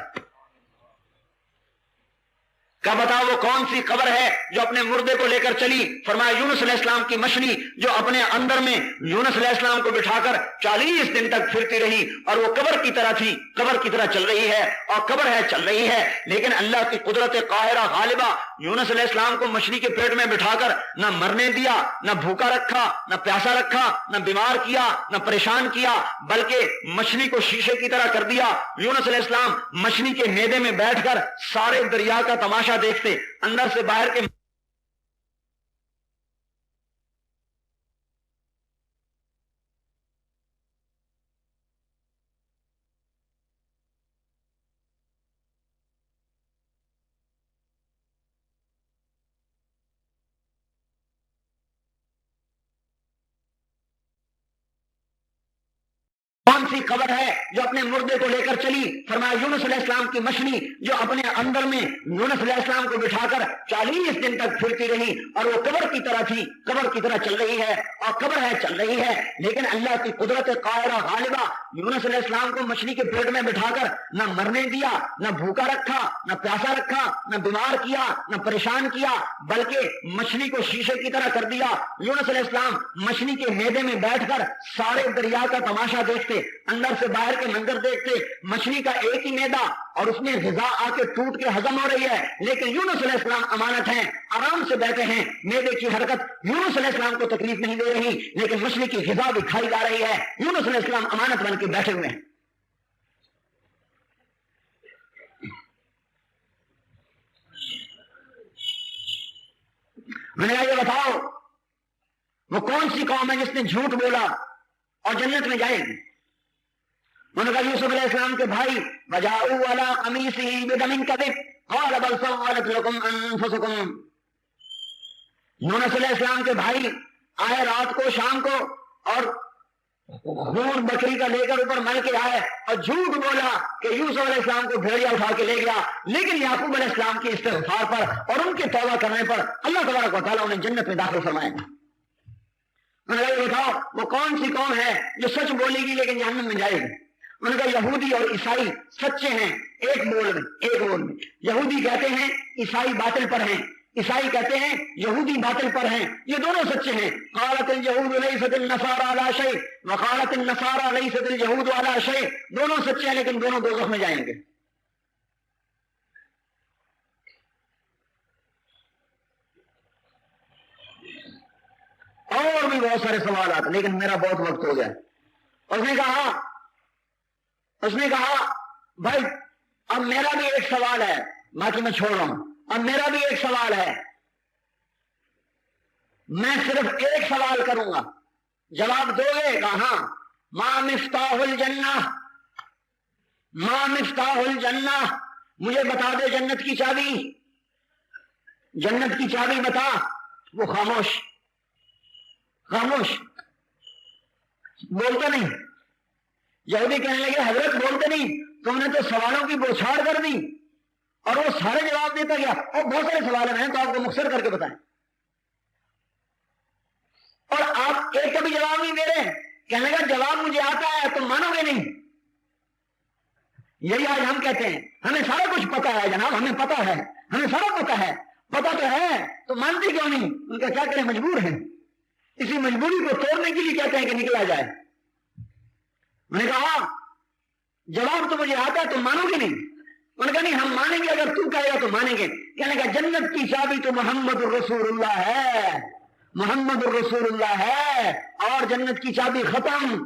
کیا بتاؤ وہ کون سی قبر ہے جو اپنے مردے کو لے کر چلی؟ فرمایا یونس علیہ السلام کی مچھلی جو اپنے اندر میں یونس علیہ السلام کو بٹھا کر 40 دن تک پھرتی رہی اور وہ قبر کی طرح تھی، قبر کی طرح چل رہی ہے اور قبر ہے چل رہی ہے، لیکن اللہ کی قدرت قاہرہ غالبہ یونس علیہ السلام کو مچھلی کے پیٹ میں بٹھا کر نہ مرنے دیا، نہ بھوکا رکھا، نہ پیاسا رکھا، نہ بیمار کیا، نہ پریشان کیا، بلکہ مچھلی کو شیشے کی طرح کر دیا۔ یونس علیہ السلام مچھلی کے میدے میں بیٹھ کر سارے دریا کا تماشا دیکھتے، اندر سے باہر کے کون سی قبر ہے جو اپنے مردے کو لے کر چلی؟ فرمایا یونس علیہ السلام کی مچھلی جو اپنے اندر میں یونس علیہ السلام کو بٹھا کر 40 دن تک پھرتی رہی اور وہ قبر کی طرح تھی، قبر کی طرح چل رہی ہے اور قبر ہے چل رہی ہے، لیکن اللہ کی قدرت قاہرہ غالبہ یونس علیہ السلام کو مچھلی کے پیٹ میں بٹھا کر نہ مرنے دیا، نہ بھوکا رکھا، نہ پیاسا رکھا، نہ بیمار کیا، نہ پریشان کیا، بلکہ مچھلی کو شیشے کی طرح کر دیا۔ یونس علیہ السلام مچھلی کے میدے میں بیٹھ کر سارے دریا کا تماشا دیکھتے، اندر سے باہر کے منظر دیکھتے، مچھلی کا ایک ہی میدا اور اس میں غذا آ کے ٹوٹ کے ہضم ہو رہی ہے، لیکن یونس علیہ السلام امانت ہیں، آرام سے بیٹھے ہیں، میدے کی حرکت یونس علیہ السلام کو تکلیف نہیں دے رہی، لیکن مچھلی کی غذا بھی کھائی جا رہی ہے، یونس علیہ السلام امانت بن کے بیٹھے ہوئے ہیں۔ میں نے کہا یہ بتاؤ وہ کون سی قوم ہے جس نے جھوٹ بولا اور جنت میں جائے گی؟ انہوں نے کہا یوسف علیہ السلام کے بھائی وجاؤوا علی قمیصہ بدم کذب قال بل سولت لکم انفسکم۔ یونس علیہ السلام کے بھائی آئے رات کو شام کو اور خون بکری کا لے کر اوپر مل کے آئے اور جھوٹ بولا کہ یوسف علیہ السلام کو بھیڑیا اٹھا کے لے گیا، لیکن یعقوب علیہ السلام کی استغفار پر اور ان کے توبہ کرنے پر اللہ تبارک و تعالیٰ انہیں جنت میں داخل فرمائے گا۔ انہوں نے کہا بتاؤ وہ کون سی قوم ہے جو سچ بولے گی لیکن جہنم میں جائے گی؟ انہوں نے کہا یہودی اور عیسائی سچے ہیں ایک بول میں، یہودی کہتے ہیں عیسائی باطل پر ہیں، عیسائی کہتے ہیں یہودی باطل پر ہیں، یہ دونوں سچے ہیں۔ قالت اليهود ليست النصارى على شيء وقالت النصارى ليست اليهود على شيء، دونوں سچے ہیں لیکن دونوں دوزخ میں جائیں گے۔ اور بھی بہت سارے سوالات، لیکن میرا بہت وقت ہو گیا۔ اس نے کہا بھائی اب میرا بھی ایک سوال ہے، باقی میں چھوڑ رہا ہوں، اب میرا بھی ایک سوال ہے، میں صرف ایک سوال کروں گا، جواب دو گے؟ کہا ہاں۔ ما مفتاح الجنہ، ما مفتاح الجنہ، مجھے بتا دے جنت کی چابی، جنت کی چابی بتا۔ وہ خاموش بولتا نہیں۔ یہودی کہنے لگے حضرت بولتے نہیں، تم نے تو سوالوں کی بوچھاڑ کر دی، اور وہ سارے جواب دیتا گیا، اور بہت سارے سوال ہیں تو آپ کو مختصر کر کے بتائیں، اور آپ ایک کا بھی جواب نہیں دے رہے۔ کہنے لگا جواب مجھے آتا ہے تم مانو گے نہیں۔ یہی آج ہم کہتے ہیں ہمیں سارا کچھ پتا ہے جناب، ہمیں پتا ہے، ہمیں سارا پتا ہے، پتا تو ہے تو مانتے کیوں نہیں؟ ان کا کیا کریں، مجبور ہیں، اسی مجبوری کو توڑنے کے لیے کہتے ہیں کہ نکلا جائے۔ میں نے کہا جواب تو مجھے آتا ہے تم مانو گے نہیں؟ انہوں نے کہا نہیں ہم مانیں گے، اگر تو کہے گا تو مانیں گے۔ کہنے کا جنت کی چابی تو محمد الرسول اللہ ہے، محمد الرسول اللہ ہے، اور جنت کی چابی ختم،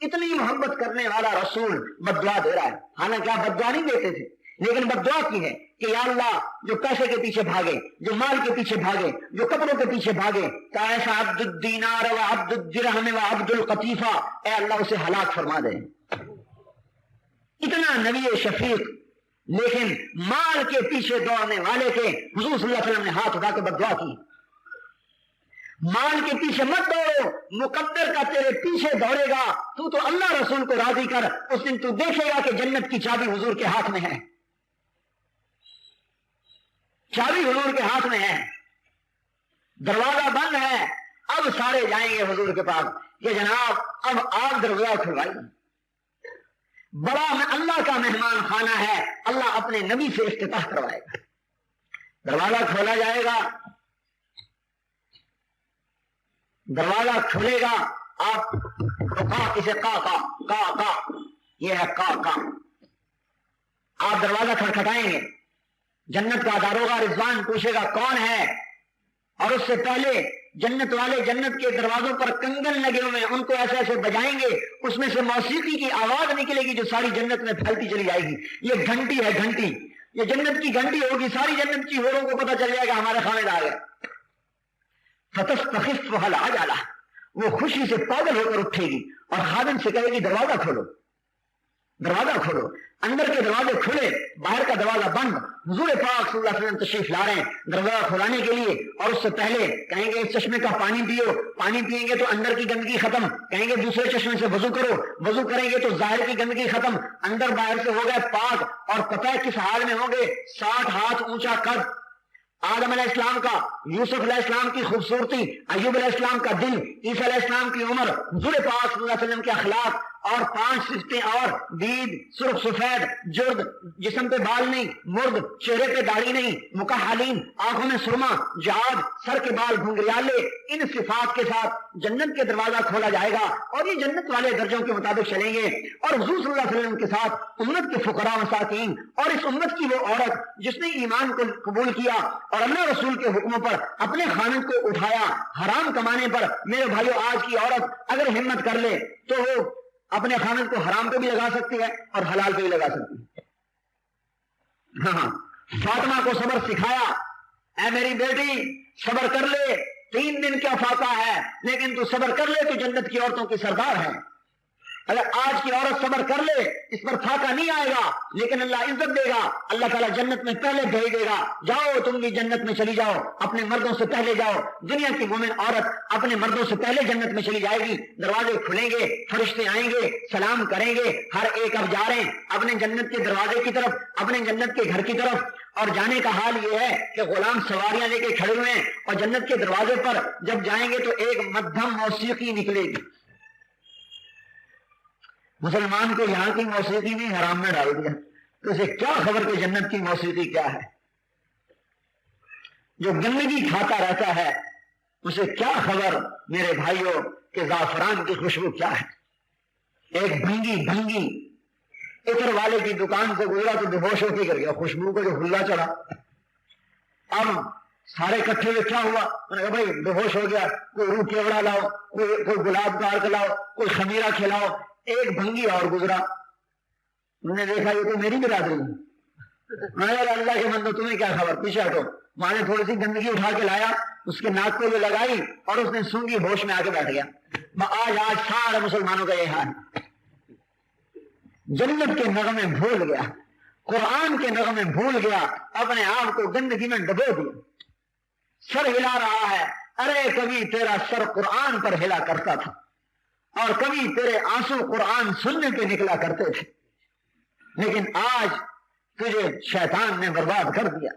اتنی محبت کرنے والا رسول بددعا دے رہا ہے. حالانکہ آپ بددعا نہیں دیتے تھے، لیکن بددعا کی ہے کہ یا اللہ جو پیسے کے پیچھے بھاگے، جو مال کے پیچھے بھاگے، جو کپڑوں کے پیچھے بھاگے، کہ ایسا عبد الدینار و عبد الدرہم و عبد القطیفہ، اے اللہ اسے ہلاک فرما دے. اتنا نبی شفیق، لیکن مال کے پیچھے دوڑنے والے کے حضور صلی اللہ علیہ وسلم نے ہاتھ اٹھا کے بددعا کی. مال کے پیچھے مت دوڑو، مقدر کا تیرے پیچھے دوڑے گا تو اللہ رسول کو راضی کر، اس دن تو دیکھے گا کہ جنت کی چابی حضور کے ہاتھ میں ہے. چابی حضور کے ہاتھ میں ہے، دروازہ بند ہے. اب سارے جائیں گے حضور کے پاس کہ جناب اب آپ دروازہ کھلوائیے. بڑا اللہ کا مہمان خانہ ہے، اللہ اپنے نبی سے افتتاح کروائے گا. دروازہ کھولا جائے گا، دروازہ کھولے گا. آپ کسے کا یہ ہے کا آپ دروازہ کھٹکھٹائیں گے. جنت کا داروغہ رضوان پوچھے گا کون ہے، اور اس سے پہلے جنت والے جنت کے دروازوں پر کنگن لگے ہوئے ان کو ایسے ایسے بجائیں گے، اس میں سے موسیقی کی آواز نکلے گی جو ساری جنت میں پھیلتی چلی جائے گی. یہ گھنٹی ہے، گھنٹی، یہ جنت کی گھنٹی ہوگی. ساری جنت کی ہوروں کو پتہ چل جائے گا ہمارے خامد آ گئے. فتستخف العجلہ، وہ خوشی سے پاگل ہو کر اٹھے گی اور خادم سے کہے گی دروازہ کھولو، دروازہ کھولو. اندر کے دروازے کھلے، باہر کا دروازہ بند. حضور پاک صلی اللہ علیہ وسلم تشریف لا رہے ہیں دروازہ کھلانے کے لیے، اور اس سے پہلے کہیں گے اس چشمے کا پانی پیو. پانی پیئیں گے تو اندر کی گندگی ختم. کہیں گے دوسرے چشمے سے وضو کرو. وضو کریں گے تو ظاہر کی گندگی ختم. اندر باہر سے ہو گئے پاک. اور پتہ ہے کس حال میں ہوں گے؟ 60 ہاتھ اونچا قد. آدم علیہ السلام کا، یوسف علیہ السلام کی خوبصورتی، ایوب علیہ السلام کا دل، عیسیٰ علیہ السلام کی عمر، حضور پاک صلی اللہ علیہ وسلم کے اخلاق، اور 5 صفتیں اور دید، سرخ سفید، جرد، جسم پہ بال نہیں، مرد، چہرے پہ داڑھی نہیں، مکحلین، آنکھوں میں سرما، جہاد، سر کے بال گھنگریالے. ان صفات کے ساتھ جنت کے دروازہ کھولا جائے گا اور یہ جنت والے درجوں کے مطابق چلیں گے. اور حضور صلی اللہ علیہ وسلم کے ساتھ امت کے فقراء مساکین، اور اس امت کی وہ عورت جس نے ایمان کو قبول کیا اور اللہ رسول کے حکموں پر اپنے خاوند کو اٹھایا حرام کمانے پر. میرے بھائیو، آج کی عورت اگر ہمت کر لے تو وہ اپنے خاوند کو حرام پہ بھی لگا سکتی ہے اور حلال پہ بھی لگا سکتی ہے. ہاں، فاطمہ کو صبر سکھایا، اے میری بیٹی صبر کر لے، 3 دن کیا فاقہ ہے، لیکن تو صبر کر لے، تو جنت کی عورتوں کی سردار ہے. اگر آج کی عورت صبر کر لے اس پر فاقہ نہیں آئے گا، لیکن اللہ عزت دے گا. اللہ تعالیٰ جنت میں پہلے بھیج دے گا. جاؤ تم بھی جنت میں چلی جاؤ، اپنے مردوں سے پہلے جاؤ. دنیا کی مومن عورت اپنے مردوں سے پہلے جنت میں چلی جائے گی. دروازے کھلیں گے، فرشتے آئیں گے، سلام کریں گے. ہر ایک اب جا رہے ہیں اپنے جنت کے دروازے کی طرف، اپنے جنت کے گھر کی طرف. اور جانے کا حال یہ ہے کہ غلام سواریاں لے کے کھڑے ہوئے ہیں، اور جنت کے دروازے پر جب جائیں گے تو ایک مدھم موسیقی نکلے گی. مسلمان کو یہاں کی موسیقی نے حرام میں ڈال دیا تو اسے کیا خبر کہ جنت کی موسیقی کیا ہے. جو گندگی کھاتا رہتا ہے اسے کیا خبر میرے بھائیوں کہ زعفران کی خوشبو کیا ہے. ایک بھنگی عطر والے کی دکان سے گزرا تو بے ہوش ہو کے گر گیا، خوشبو کو جو ہلا چڑھا. اب سارے اکٹھے ہوئے کیا ہوا؟ انہوں نے کہا بھائی بے ہوش ہو گیا، کوئی روح کیوڑا لاؤ، کوئی گلاب کا عرق لاؤ، کوئی خمیرہ کھلاؤ. ایک بھنگی اور گزرا، انہوں نے دیکھا یہ تو میری برادری ہے. اللہ کے بندو تمہیں کیا خبر، پیچھے ہٹو. وہاں نے تھوڑی سی گندگی اٹھا کے لایا، اس کے ناک کو بھی لگائی اور اس نے سونگی، ہوش میں آ کے بیٹھ گیا. آج سارے مسلمانوں کا یہ حال. جنت کے نغمے بھول گیا، قرآن کے نغمے بھول گیا، اپنے آپ کو گندگی میں ڈبو دیا. سر ہلا رہا ہے. ارے کبھی تیرا سر قرآن پر ہلا کرتا تھا اور کبھی تیرے آنسو قرآن سننے پہ نکلا کرتے تھے، لیکن آج تجھے شیطان نے برباد کر دیا.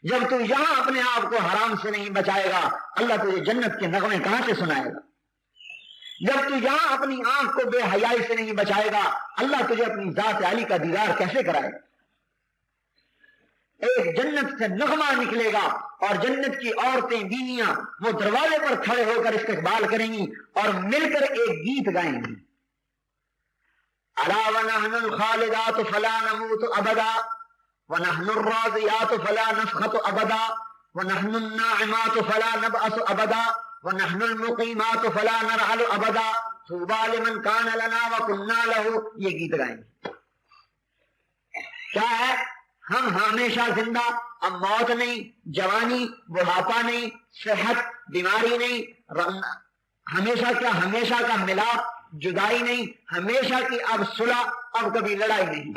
جب تو یہاں اپنے آپ کو حرام سے نہیں بچائے گا، اللہ تجھے جنت کے نغمے کہاں سے سنائے گا؟ جب تو یہاں اپنی آنکھ کو بے حیائی سے نہیں بچائے گا، اللہ تجھے اپنی ذات عالی کا دیدار کیسے کرائے گا؟ ایک جنت سے نغمہ نکلے گا اور جنت کی عورتیں بیویاں وہ دروازے پر کھڑے ہو کر استقبال کریں گی اور مل کر ایک گیت گائیں گی. الا ونحن الخالدات فلا نموت ابدا ونحن الراضيات فلا نسخط ابدا ونحن الناعمات فلا نبأس ابدا ونحن المقيمات فلا نرحل ابدا طوبی لمن کان لنا وکنا لہ، یہ گیت گائیں گے. کیا ہے؟ ہم ہمیشہ زندہ، اب موت نہیں، جوانی بڑھاپا نہیں، صحت بیماری نہیں، ہمیشہ کیا ہمیشہ کا ملاپ، جدائی نہیں، ہمیشہ کی اب صلح، اب کبھی لڑائی نہیں.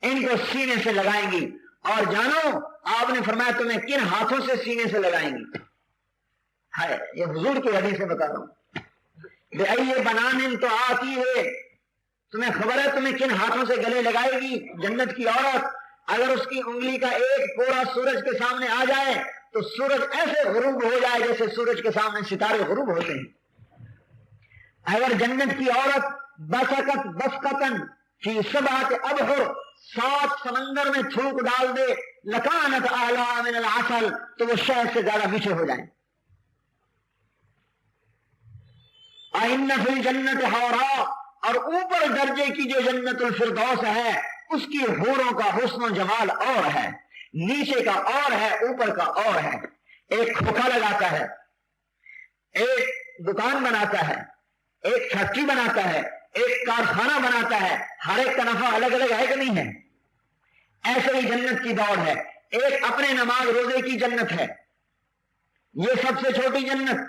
ان کو سینے سے لگائیں گی. اور جانو آپ نے فرمایا تمہیں کن ہاتھوں سے سینے سے لگائیں گی. ہے یہ حضور کی حدیث سے بتا رہا ہوں. یہ بنانے تو آتی ہے، تمہیں خبر ہے تمہیں کن ہاتھوں سے گلے لگائے گی. جنت کی عورت اگر اس کی انگلی کا ایک پورا سورج کے سامنے آ جائے تو سورج ایسے غروب ہو جائے جیسے سورج کے سامنے ستارے غروب ہوتے ہیں. اگر جنت کی عورت بسکت بسکتن فی سبعۃ ابحر، 7 سمندر میں تھوک ڈال دے، لکانت اعلی من العسل، تو وہ شہد سے زیادہ میٹھے ہو جائیں. ان فی الجنت حورا، اور اوپر درجے کی جو جنت الفردوس ہے اس کی حوروں کا حسن و جمال اور ہے، نیچے کا اور ہے، اوپر کا اور ہے. ایک کھوکھا لگاتا ہے، ایک دکان بناتا ہے، ایک فیکٹری بناتا ہے، ایک کارخانہ بناتا ہے، ہر ایک کا نفع الگ الگ ہے کہ نہیں ہے؟ ایسے ہی جنت کی دوڑ ہے. ایک اپنے نماز روزے کی جنت ہے، یہ سب سے چھوٹی جنت.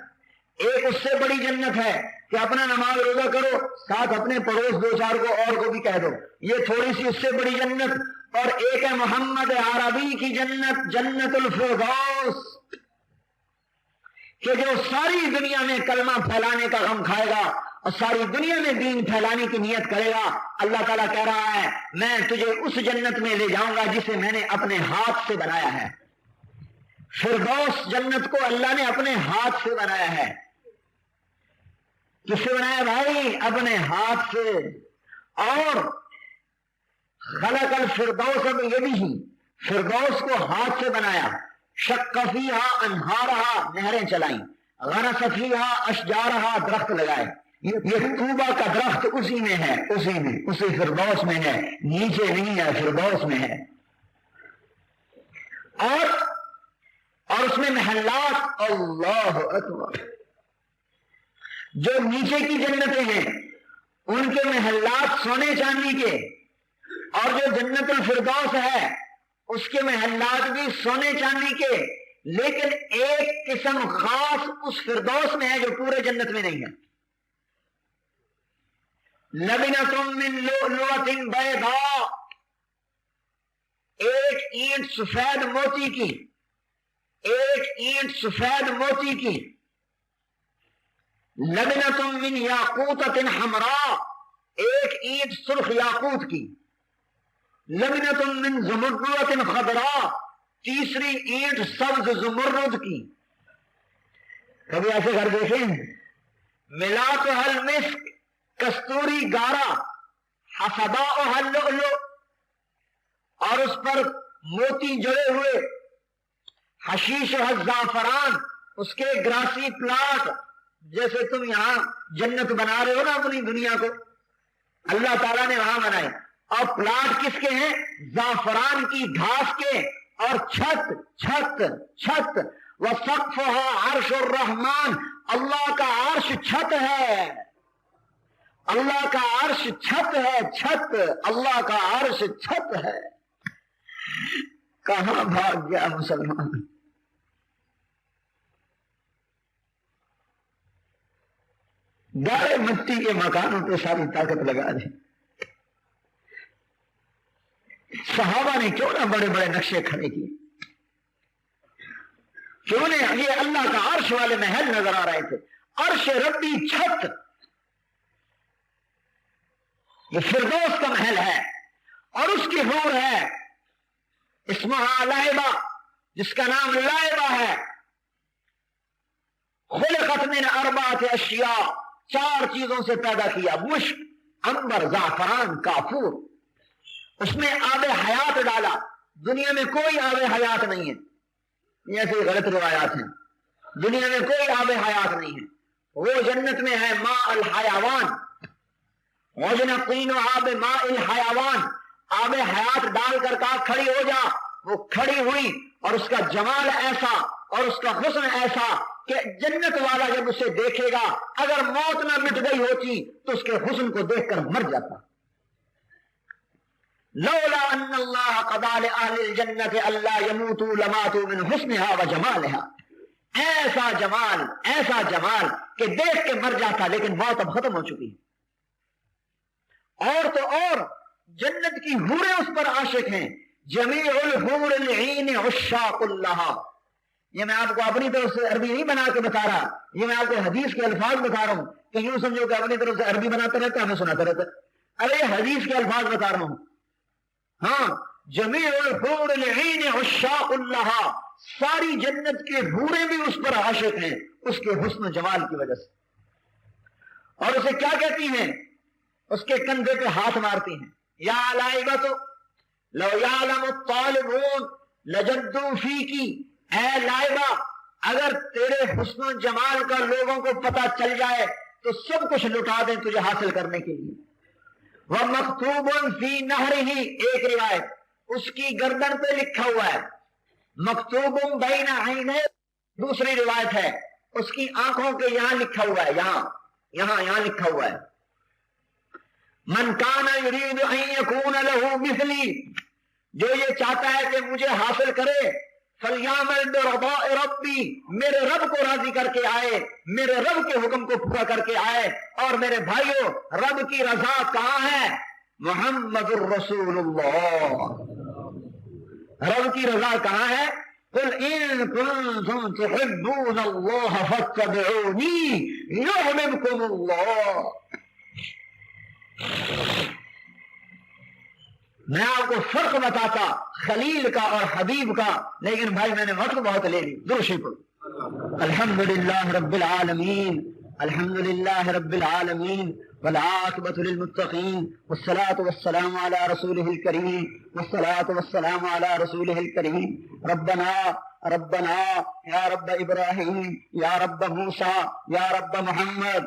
ایک اس سے بڑی جنت ہے کہ اپنا نماز روزہ کرو، ساتھ اپنے پڑوس 2-4 کو اور کو بھی کہہ دو، یہ تھوڑی سی اس سے بڑی جنت. اور ایک ہے محمد عربی کی جنت، جنت الفردوس، کہ جو ساری دنیا میں کلمہ پھیلانے کا غم کھائے گا اور ساری دنیا میں دین پھیلانے کی نیت کرے گا. اللہ تعالیٰ کہہ رہا ہے میں تجھے اس جنت میں لے جاؤں گا جسے میں نے اپنے ہاتھ سے بنایا ہے. فردوس جنت کو اللہ نے اپنے ہاتھ سے بنایا ہے. کس سے بنایا بھائی؟ اپنے ہاتھ سے. اور خلق الفردوس، اب یہ بھی ہی فردوس کو ہاتھ سے بنایا. شق فیہا انہارہا، نہریں چلائیں، غرس فیہا اشجارہا، درخت لگائے. یہ طوبہ کا درخت اسی میں ہے، اسی فردوس میں ہے، نیچے نہیں ہے، فردوس میں ہے. اور اس میں محلات، اللہ اکبر. جو نیچے کی جنتیں ہیں ان کے محلات سونے چاندی کے، اور جو جنت الفردوس ہے اس کے محلات بھی سونے چاندی کے، لیکن ایک قسم خاص اس فردوس میں ہے جو پورے جنت میں نہیں ہے. لبنۃ من لؤلؤۃ بیضاء، ایک اینٹ سفید موتی کی، ایک اینٹ سفید موتی کی. لبنۃ من یاقوتۃ حمراء، ایک اینٹ سرخ یاقوت کی. لبنۃ من زمرد خضراء، تیسری اینٹ سبز زمرد کی. کبھی ایسے گھر دیکھیں؟ ملاطها المسک، کستوری گارا، حسباؤها اللؤلؤ، اور اس پر موتی جڑے ہوئے. حشیشها الزعفران، اس کے گراسی پلاٹ، جیسے تم یہاں جنت بنا رہے ہو نا اپنی دنیا کو، اللہ تعالیٰ نے وہاں بنائے. اور پلاٹ کس کے ہیں؟ زعفران کی گھاس کے. اور چھت چھت چھت وسقفها عرش الرحمن، اللہ کا عرش چھت ہے، اللہ کا عرش چھت ہے، چھت، اللہ کا عرش چھت ہے. کہاں بھاگ گیا مسلمان؟ گاڑے مٹی کے مکانوں پہ ساری طاقت لگا دی. صحابہ نے کیوں نہ بڑے بڑے نقشے کھڑے کیے، کیوں نے یہ اللہ کا عرش والے محل نظر آ رہے تھے. عرش ربی چھت، یہ فردوس کا محل ہے. اور اس کی حور ہے اسمہا لائبہ، جس کا نام لائبہ ہے. خلقت من 4 اشیاء، 4 چیزوں سے پیدا کیا: مشک، عنبر، زعفران، کافور. اس میں آب حیات ڈالا. دنیا میں کوئی آب حیات نہیں ہے، یہ ایسے غلط روایات ہیں. دنیا میں کوئی آب حیات نہیں ہے. وہ جنت میں ہے ماء الحیوان، وجنقین آب ماء الحیوان. آب حیات ڈال کر کہا کھڑی ہو جا، وہ کھڑی ہوئی. اور اس کا جمال ایسا اور اس کا حسن ایسا کہ جنت والا جب اسے دیکھے گا اگر موت نہ مٹ گئی ہوتی تو اس کے حسن کو دیکھ کر مر جاتا. لولا ان اللہ قضى لأهل الجنة الا يموتوا لماتوا من حسنها وجمالها. ایسا جمال کہ دیکھ کے مر جاتا لیکن موت اب ختم ہو چکی ہے. اور تو اور جنت کی حوریں اس پر عاشق ہیں. جمیع الحور العین عشاق اللہ. یہ میں آپ کو اپنی طرف سے عربی نہیں بنا کے بتا رہا, یہ میں آپ کو حدیث کے الفاظ بتا رہا ہوں کہ یوں سمجھو کہ اپنی طرف سے عربی بناتے رہتا ہمیں سناتا رہتا. ارے حدیث کے الفاظ بتا رہا ہوں. ہاں, جمیع الحور العین عشاق اللہ, ساری جنت کے حوریں بھی اس پر عاشق ہیں اس کے حسن و جمال کی وجہ سے. اور اسے کیا کہتی ہیں؟ اس کے کندھے پہ ہاتھ مارتی ہیں. یا لائبۃ لو یعلم الطالبون لجدوا فیکی. اے لائبہ, اگر تیرے حسن و جمال کا لوگوں کو پتہ چل جائے تو سب کچھ لٹا دیں تجھے حاصل کرنے کے لیے. وَمَكْتُوبٌ فِي نَهْرِهِ, ایک روایت اس کی گردن پہ لکھا ہوا ہے مکتوب بین عینیہ. دوسری روایت ہے اس کی آنکھوں کے یہاں لکھا ہوا ہے, یہاں لکھا ہوا ہے من کان یرید ان یکون له مثلی, جو یہ چاہتا ہے کہ مجھے حاصل کرے فلیعمل برضاء ربی, میرے رب کو راضی کر کے آئے, میرے رب کے حکم کو پورا کر کے آئے. اور میرے بھائیوں, رب کی رضا کہاں ہے؟ محمد الرسول اللہ. رب کی رضا کہاں ہے؟ قل ان کنتم تحبون اللہ فاتبعونی یحببکم اللہ. میں آپ کو فرق بتاتا خلیل کا اور حبیب کا, لیکن بھائی میں نے وقت بہت لے لی. درشی پر الحمدللہ رب العالمین, الحمدللہ رب العالمین, والعاقبۃ للمتقین, والصلاة والسلام علی رسولہ الکریم, والصلاة والسلام علی رسولہ الکریم. ربنا یا رب ابراہیم, یا رب موسیٰ, یا رب محمد,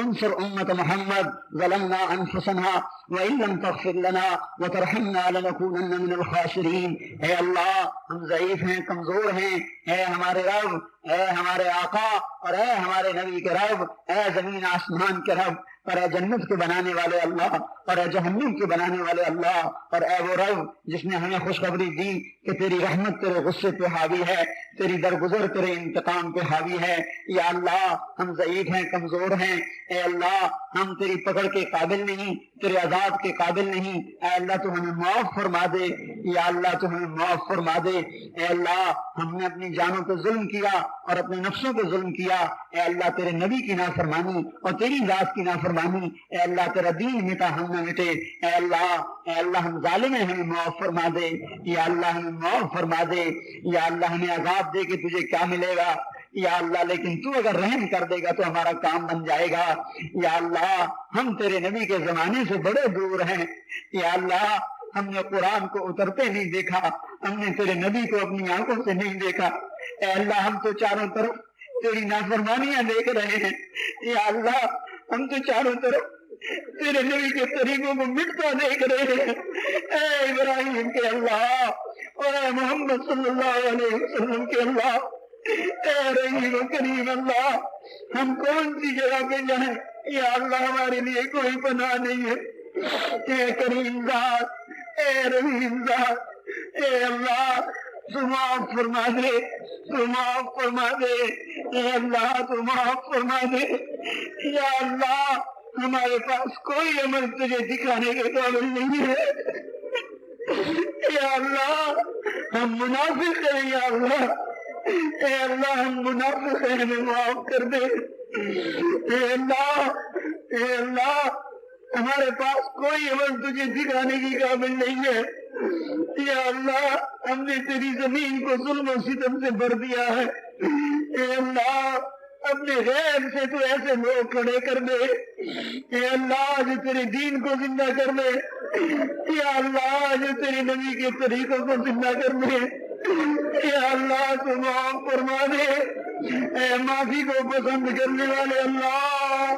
انصر امت محمد. ظلمنا انفسنا وان لم تغفر لنا وترحمنا لنكونن من الخاسرین. اے اللہ, ہم ضعیف ہیں, کمزور ہیں. اے ہمارے رب, اے ہمارے آقا, اور اے ہمارے نبی کے رب, اے زمین آسمان کے رب, اور اے جنت کے بنانے والے اللہ, اور اے جہنم کے بنانے والے اللہ, اور اے وہ رب جس نے ہمیں خوشخبری دی کہ تیری رحمت تیرے غصے پہ حاوی ہے, تیری درگزر تیرے انتقام پہ حاوی ہے. یا اللہ, ہم ضعیف ہیں, کمزور ہیں. اے اللہ, ہم تیری پکڑ کے قابل نہیں, تیرے عذاب کے قابل نہیں. اے اللہ, تو ہمیں معاف فرما دے. یا اللہ, تو ہمیں معاف فرما دے. اے اللہ, ہم نے اپنی جانوں پہ ظلم کیا اور اپنے نفسوں پہ ظلم کیا. اے اللہ, تیرے نبی کی نافرمانی اور تیری ذات کی نافرمانی. اے اللہ, تیرا دین مٹا, ہم نہ مٹے. اے اللہ, ہم ظالم ہیں, ہمیں معاف فرما دے. یا اللہ, ہمیں معاف فرما دے. یا اللہ, ہمیں عذاب دے کہ تجھے کیا ملے گا. یا اللہ, لیکن تو اگر رحم کر دے گا تو ہمارا کام بن جائے گا. یا اللہ, ہم تیرے نبی کے زمانے سے بڑے دور ہیں. یا اللہ, ہم نے قرآن کو اترتے نہیں دیکھا, ہم نے تیرے نبی کو اپنی آنکھوں سے نہیں دیکھا. اے اللہ, ہم تو چاروں طرف تیری نافرمانیاں دیکھ رہے ہیں. یا اللہ, ہم تو چاروں طرف تیرے نبی کے طریقوں کو مٹتا دیکھ رہے ہیں. اے ابراہیم کے اللہ, اور اے محمد صلی اللہ علیہ وسلم کے اللہ, اے رحیم و کریم اللہ, ہم کون سی جگہ پہ جائیں؟ یا اللہ, ہمارے لیے کوئی پناہ نہیں ہے. اے کریم ذات, اے رحیم ذات, اے اللہ, تو معاف فرما دے, تو معاف فرما دے. اے اللہ, تو معاف فرما دے. یا اللہ, ہمارے پاس کوئی عمل تجھے دکھانے کے قابل نہیں ہے. یا اللہ, ہم منافق ہیں. یا اللہ, اے اللہ, ہم منافق ہیں, ہمیں معاف کر دے. اے اللہ, ہمارے پاس کوئی عمل تجھے دکھانے کی قابل نہیں ہے. یا اللہ, ہم نے تیری زمین کو ظلم و ستم سے بھر دیا ہے. اے اللہ, اپنے غیر سے تو ایسے لوگ کھڑے کر دے. اے اللہ, جو تیرے دین کو زندہ کر دے. یا اللہ, جو تیرے نبی کے طریقوں کو زندہ کر دے. یا اللہ, تو معاف فرما دے. اے معافی کو پسند کرنے والے اللہ,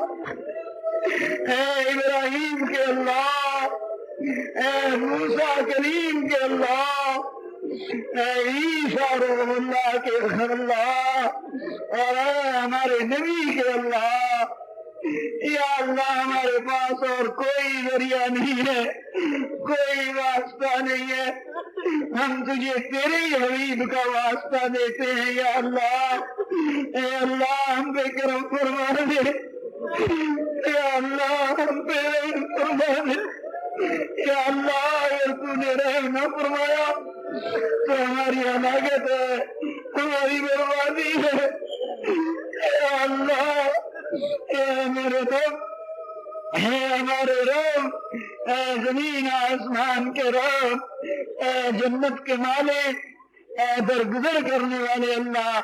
اے ابراہیم کے اللہ, اے موسیٰ کریم کے اللہ, عیسیٰ روح اللہ کے اللہ اور اے ہمارے نبی کے اللہ، یا اللہ ہمارے پاس اور کوئی ذریعہ نہیں ہے، کوئی واسطہ نہیں ہے، ہم تجھے تیرے ہی حبیب کا واسطہ دیتے ہیں یا اللہ۔ اے اللہ ہم پہ کرم فرما دے، اے اللہ ہم پہ رحم فرما دے، یا اللہ اگر تو نے رحم نہ فرمایا تو ہماری ہلاکت ہے، ہماری بربادی ہے۔ اے اللہ، اے میرے رب، اے ہمارے رب، اے زمین آسمان کے رب، اے جنت کے مالک، اے درگزر کرنے والے اللہ،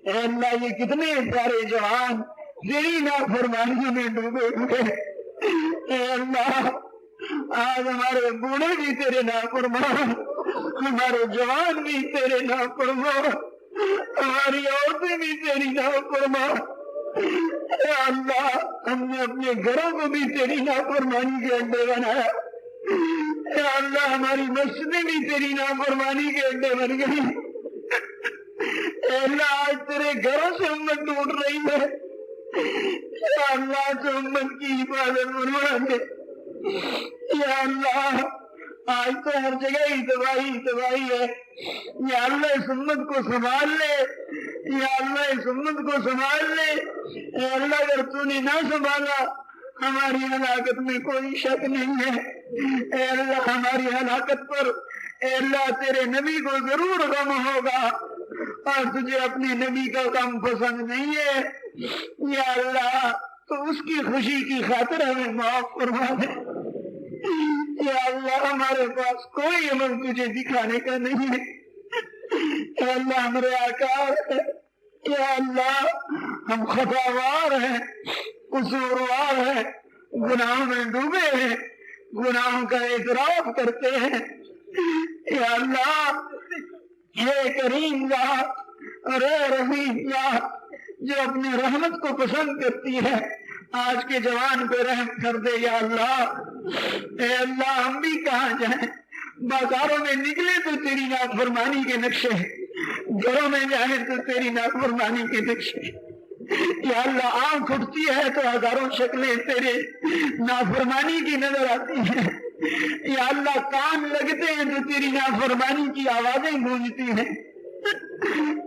اے اللہ یہ کتنے پیارے جوان تیری نافرمانی میں ڈوبے ہوئے، اے اللہ آج ہمارے بوڑھے بھی تیرے نافرمان، ہمارے جوان بھی تیرے نافرمان، ہماری عورتیں بھی تیری نافرمان۔ اے اللہ ہم نے اپنے گھروں کو بھی تیری نافرمانی کے اڈے بنایا، اے اللہ ہماری مسجدیں بھی تیری نافرمانی کے اڈے بن گئی۔ اے اللہ آج تیرے گھروں سے امت ٹوٹ رہی ہے، اے اللہ تو امت کی حفاظت فرما دے۔ یا اللہ آج تو ہر جگہ ہی تباہی تباہی ہے، یا اللہ اس امت کو سنبھال لے، یا اللہ اس امت کو سنبھال لے۔ اے اللہ اگر تو نے نہ سنبھالا ہماری ہلاکت میں کوئی شک نہیں ہے۔ اے اللہ ہماری ہلاکت پر اے اللہ تیرے نبی کو ضرور غم ہوگا، اور تجھے اپنے نبی کا غم پسند نہیں ہے۔ یا اللہ تو اس کی خوشی کی خاطر ہمیں معاف فرما دے۔ یا اللہ ہمارے پاس کوئی عمل تجھے دکھانے کا نہیں ہے، یا اللہ ہمارے آقا ہے، یا اللہ ہم خطاوار ہیں، قصوروار ہیں، گناہوں میں ڈوبے ہیں، گناہوں کا اعتراف کرتے ہیں۔ یا اللہ اے کریم ذات اور اے رحیم ذات جو اپنی رحمت کو پسند کرتی ہے، آج کے جوان پہ رحم کر دے یا اللہ۔ اے اللہ ہم بھی کہاں جائیں، بازاروں میں نکلے تو تیری نافرمانی کے نقشے، گھروں میں جائیں تو تیری نافرمانی کے نقشے۔ یا اللہ آنکھ اٹھتی ہے تو ہزاروں شکلیں تیرے نافرمانی کی نظر آتی ہیں۔ یا اللہ کان لگتے ہیں تو تیری نافرمانی کی آوازیں گونجتی ہیں۔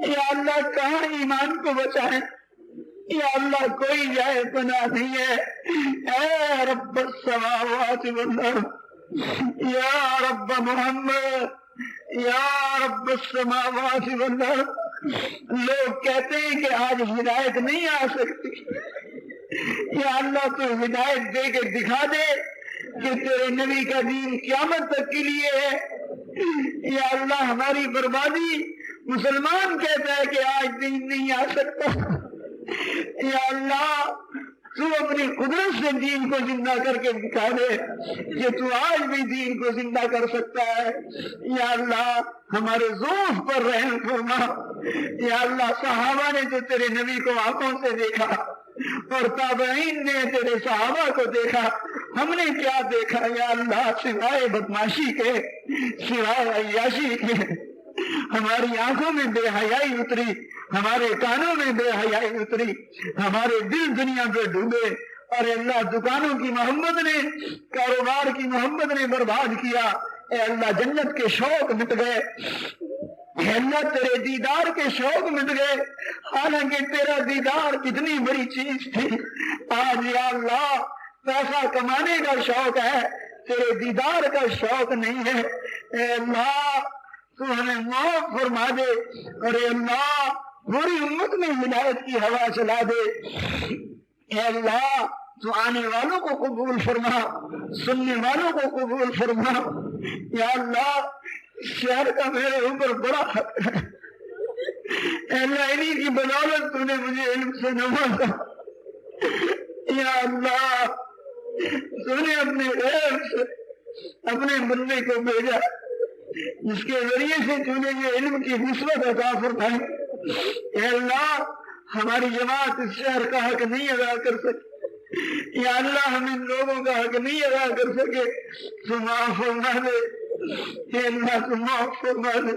یا اللہ کہاں ایمان کو بچائیں، یا اللہ کوئی جائے پناہ نہیں ہے۔ اے رب السماوات والارض، یا رب محمد، یا رب السماوات والارض، لوگ کہتے ہیں کہ آج ہدایت نہیں آ سکتی، یا اللہ تو ہدایت دے کے دکھا دے کہ تیرے نبی کا دین قیامت تک کے لیے ہے۔ یا اللہ ہماری بربادی، مسلمان کہتا ہے کہ آج دین نہیں آ سکتا، یا اللہ تو اپنی قدرت سے دین کو زندہ کر کے دکھا دے کہ تو آج بھی دین کو زندہ کر سکتا ہے۔ یا اللہ ہمارے ضعف پر رحم فرما۔ یا اللہ صحابہ نے تو تیرے نبی کو آنکھوں سے دیکھا، اور تابعین نے تیرے صحابہ کو دیکھا، ہم نے کیا دیکھا یا اللہ سوائے بدماشی کے، سوائے عیاشی کے؟ ہماری آنکھوں میں بے حیائی اتری، ہمارے کانوں میں بے حیائی اتری، ہمارے دل دنیا پہ ڈوبے، اور اللہ دکانوں کی محبت نے، کاروبار کی محبت نے برباد کیا۔ اے اللہ جنت کے شوق مٹ گئے، اے اللہ تیرے دیدار کے شوق مٹ گئے، حالانکہ تیرا دیدار کتنی بڑی چیز تھی۔ آج یا اللہ پیسہ کمانے کا شوق ہے، تیرے دیدار کا شوق نہیں ہے۔ اے اللہ تو ہمیں معاف فرما دے، اور اے اللہ پوری امت میں ہدایت کی ہوا چلا دے۔ اے اللہ تو آنے والوں کو قبول فرما، سننے والوں کو قبول فرما۔ یا اللہ اس شہر کا میرے اوپر بڑا حق ہے، اے اللہ انہی کی بدولت تو نے مجھے علم سے نوازا۔ یا اللہ تو نے اپنے غیب سے اپنے بندے کو بھیجا، جس کے ذریعے سے تو نے یہ علم کی نسبت عطا فرمائی۔ اے اللہ ہماری جماعت اس شہر کا حق نہیں ادا کر سکی، یا اللہ ہم ان لوگوں کا حق نہیں ادا کر سکے، تو معاف فرما دے۔ اے اللہ تو معاف فرما دے۔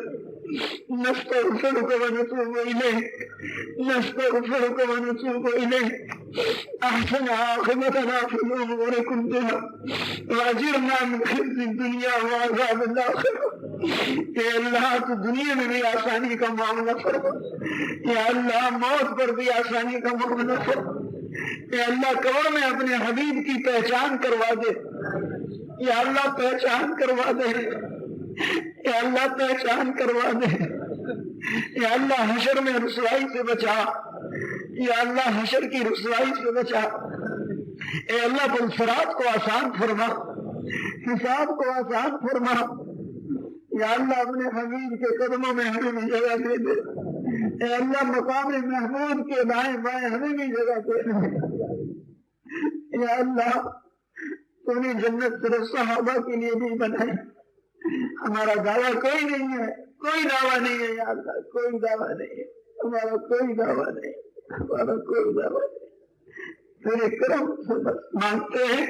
نستغفرك ونتوب إليك نستغفرك ونتوب إليك أحسن عاقبتنا في الأمور كلها وأجرنا من خزي الدنيا وعذاب الآخرة اے اللہ تو دنیا میں بھی آسانی کا معاملہ فرما یا اللہ موت پر بھی آسانی کا معاملہ فرما اے اللہ قبر میں اپنے حبیب کی پہچان کروا دے یا اللہ پہچان کروا دے یا اللہ پہچان کروا دے یا اللہ حشر میں رسوائی سے بچا یا اللہ حشر کی رسوائی سے بچا اے اللہ پلسرات کو آسان فرما حساب کو آسان فرما یا اللہ اپنے حبیب کے قدموں میں ہمیں بھی جگہ دے دے اے اللہ مقام محمود کے دائیں بائیں ہمیں بھی جگہ دے دے یا اللہ تو نے جنت صرف صحابہ کے لیے بھی بنائی ہمارا دعویٰ کوئی نہیں ہے کوئی دعویٰ نہیں ہے یا اللہ کوئی دعویٰ نہیں ہے ہمارا کوئی دعویٰ نہیں ہمارا کوئی دعویٰ نہیں تیرے کرم سے بس مانگتے ہیں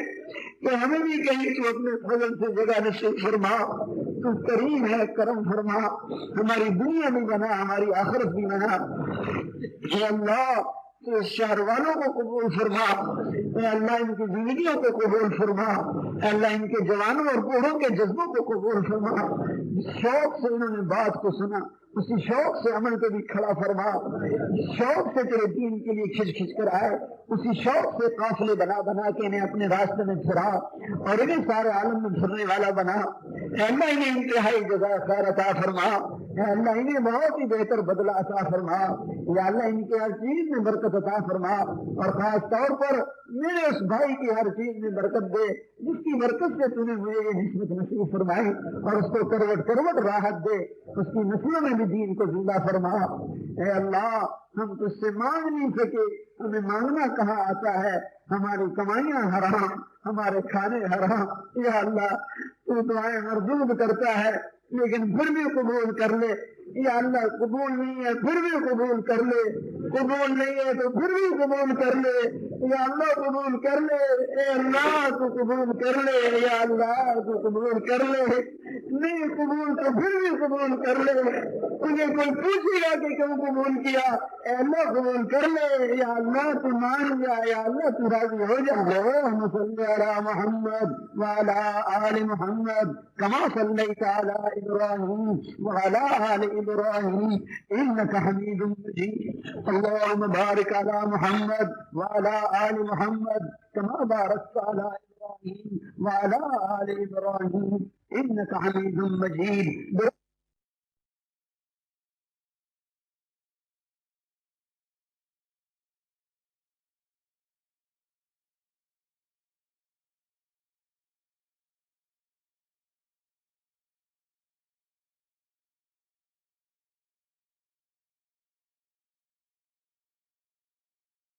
کہ ہمیں بھی کہیں تو اپنے فضل سے جگہ نصیب فرما تو کریم ہے کرم فرما ہماری دنیا بھی بنا ہماری آخرت بھی بنا اے اللہ تو اس شہر والوں کو قبول فرما اے اللہ ان کی زندگیوں کو قبول فرما اے اللہ ان کے جوانوں اور بوڑھوں کے جذبوں کو قبول فرما شوق سے انہوں نے بات کو سنا اسی شوق سے عمل کو بھی کھڑا فرما شوق سے تیرے دین کے لیے کھچ کھچ کر آئے اسی شوق سے قافلے بنا بنا کے انہیں اپنے راستے میں پھرا اور انہیں سارے عالم میں پھرنے والا بنا اے اللہ انہیں انتہائی جزا خیر عطا فرما اے اللہ انہیں بہت ہی بہتر بدلہ عطا فرما یا اللہ ان کے ہر چیز میں برکت عطا فرما اور خاص طور پر میرے اس بھائی کی ہر چیز میں برکت دے جس کی برکت سے تو نے مجھے یہ نسبت نصیب فرمائی اور اس کو کروٹ کروٹ راحت دے اس کی نسلوں میں بھی دین کو زندہ فرما اے اللہ ہم تجھ سے مانگ نہیں سکے ہمیں مانگنا کہاں آتا ہے ہماری کمائیاں حرام ہمارے کھانے حرام یا اللہ تو دعائیں مردود کرتا ہے لیکن پھر بھی قبول کر لے یا اللہ قبول نہیں ہے پھر بھی قبول کر لے قبول نہیں ہے تو پھر بھی قبول کر لے یا اللہ قبول کر لے اے اللہ تو قبول کر لے یا اللہ تو قبول کر لے نہیں قبول تو پھر بھی قبول کر لے تجھے کوئی پوچھے گا کہ کیوں قبول کیا اے اللہ قبول کر لے یا اللہ تو مان جا یا اللہ تو راضی ہو جا اللہم صلی علی محمد وعلی آل محمد کما صلیت علی ابراہیم وعلی آل ابراہیم انک حمید مجید اللہم بارک علی محمد وعلی آل محمد کما بارکت علی ابراہیم وعلی آل ابراہیم انک حمید مجید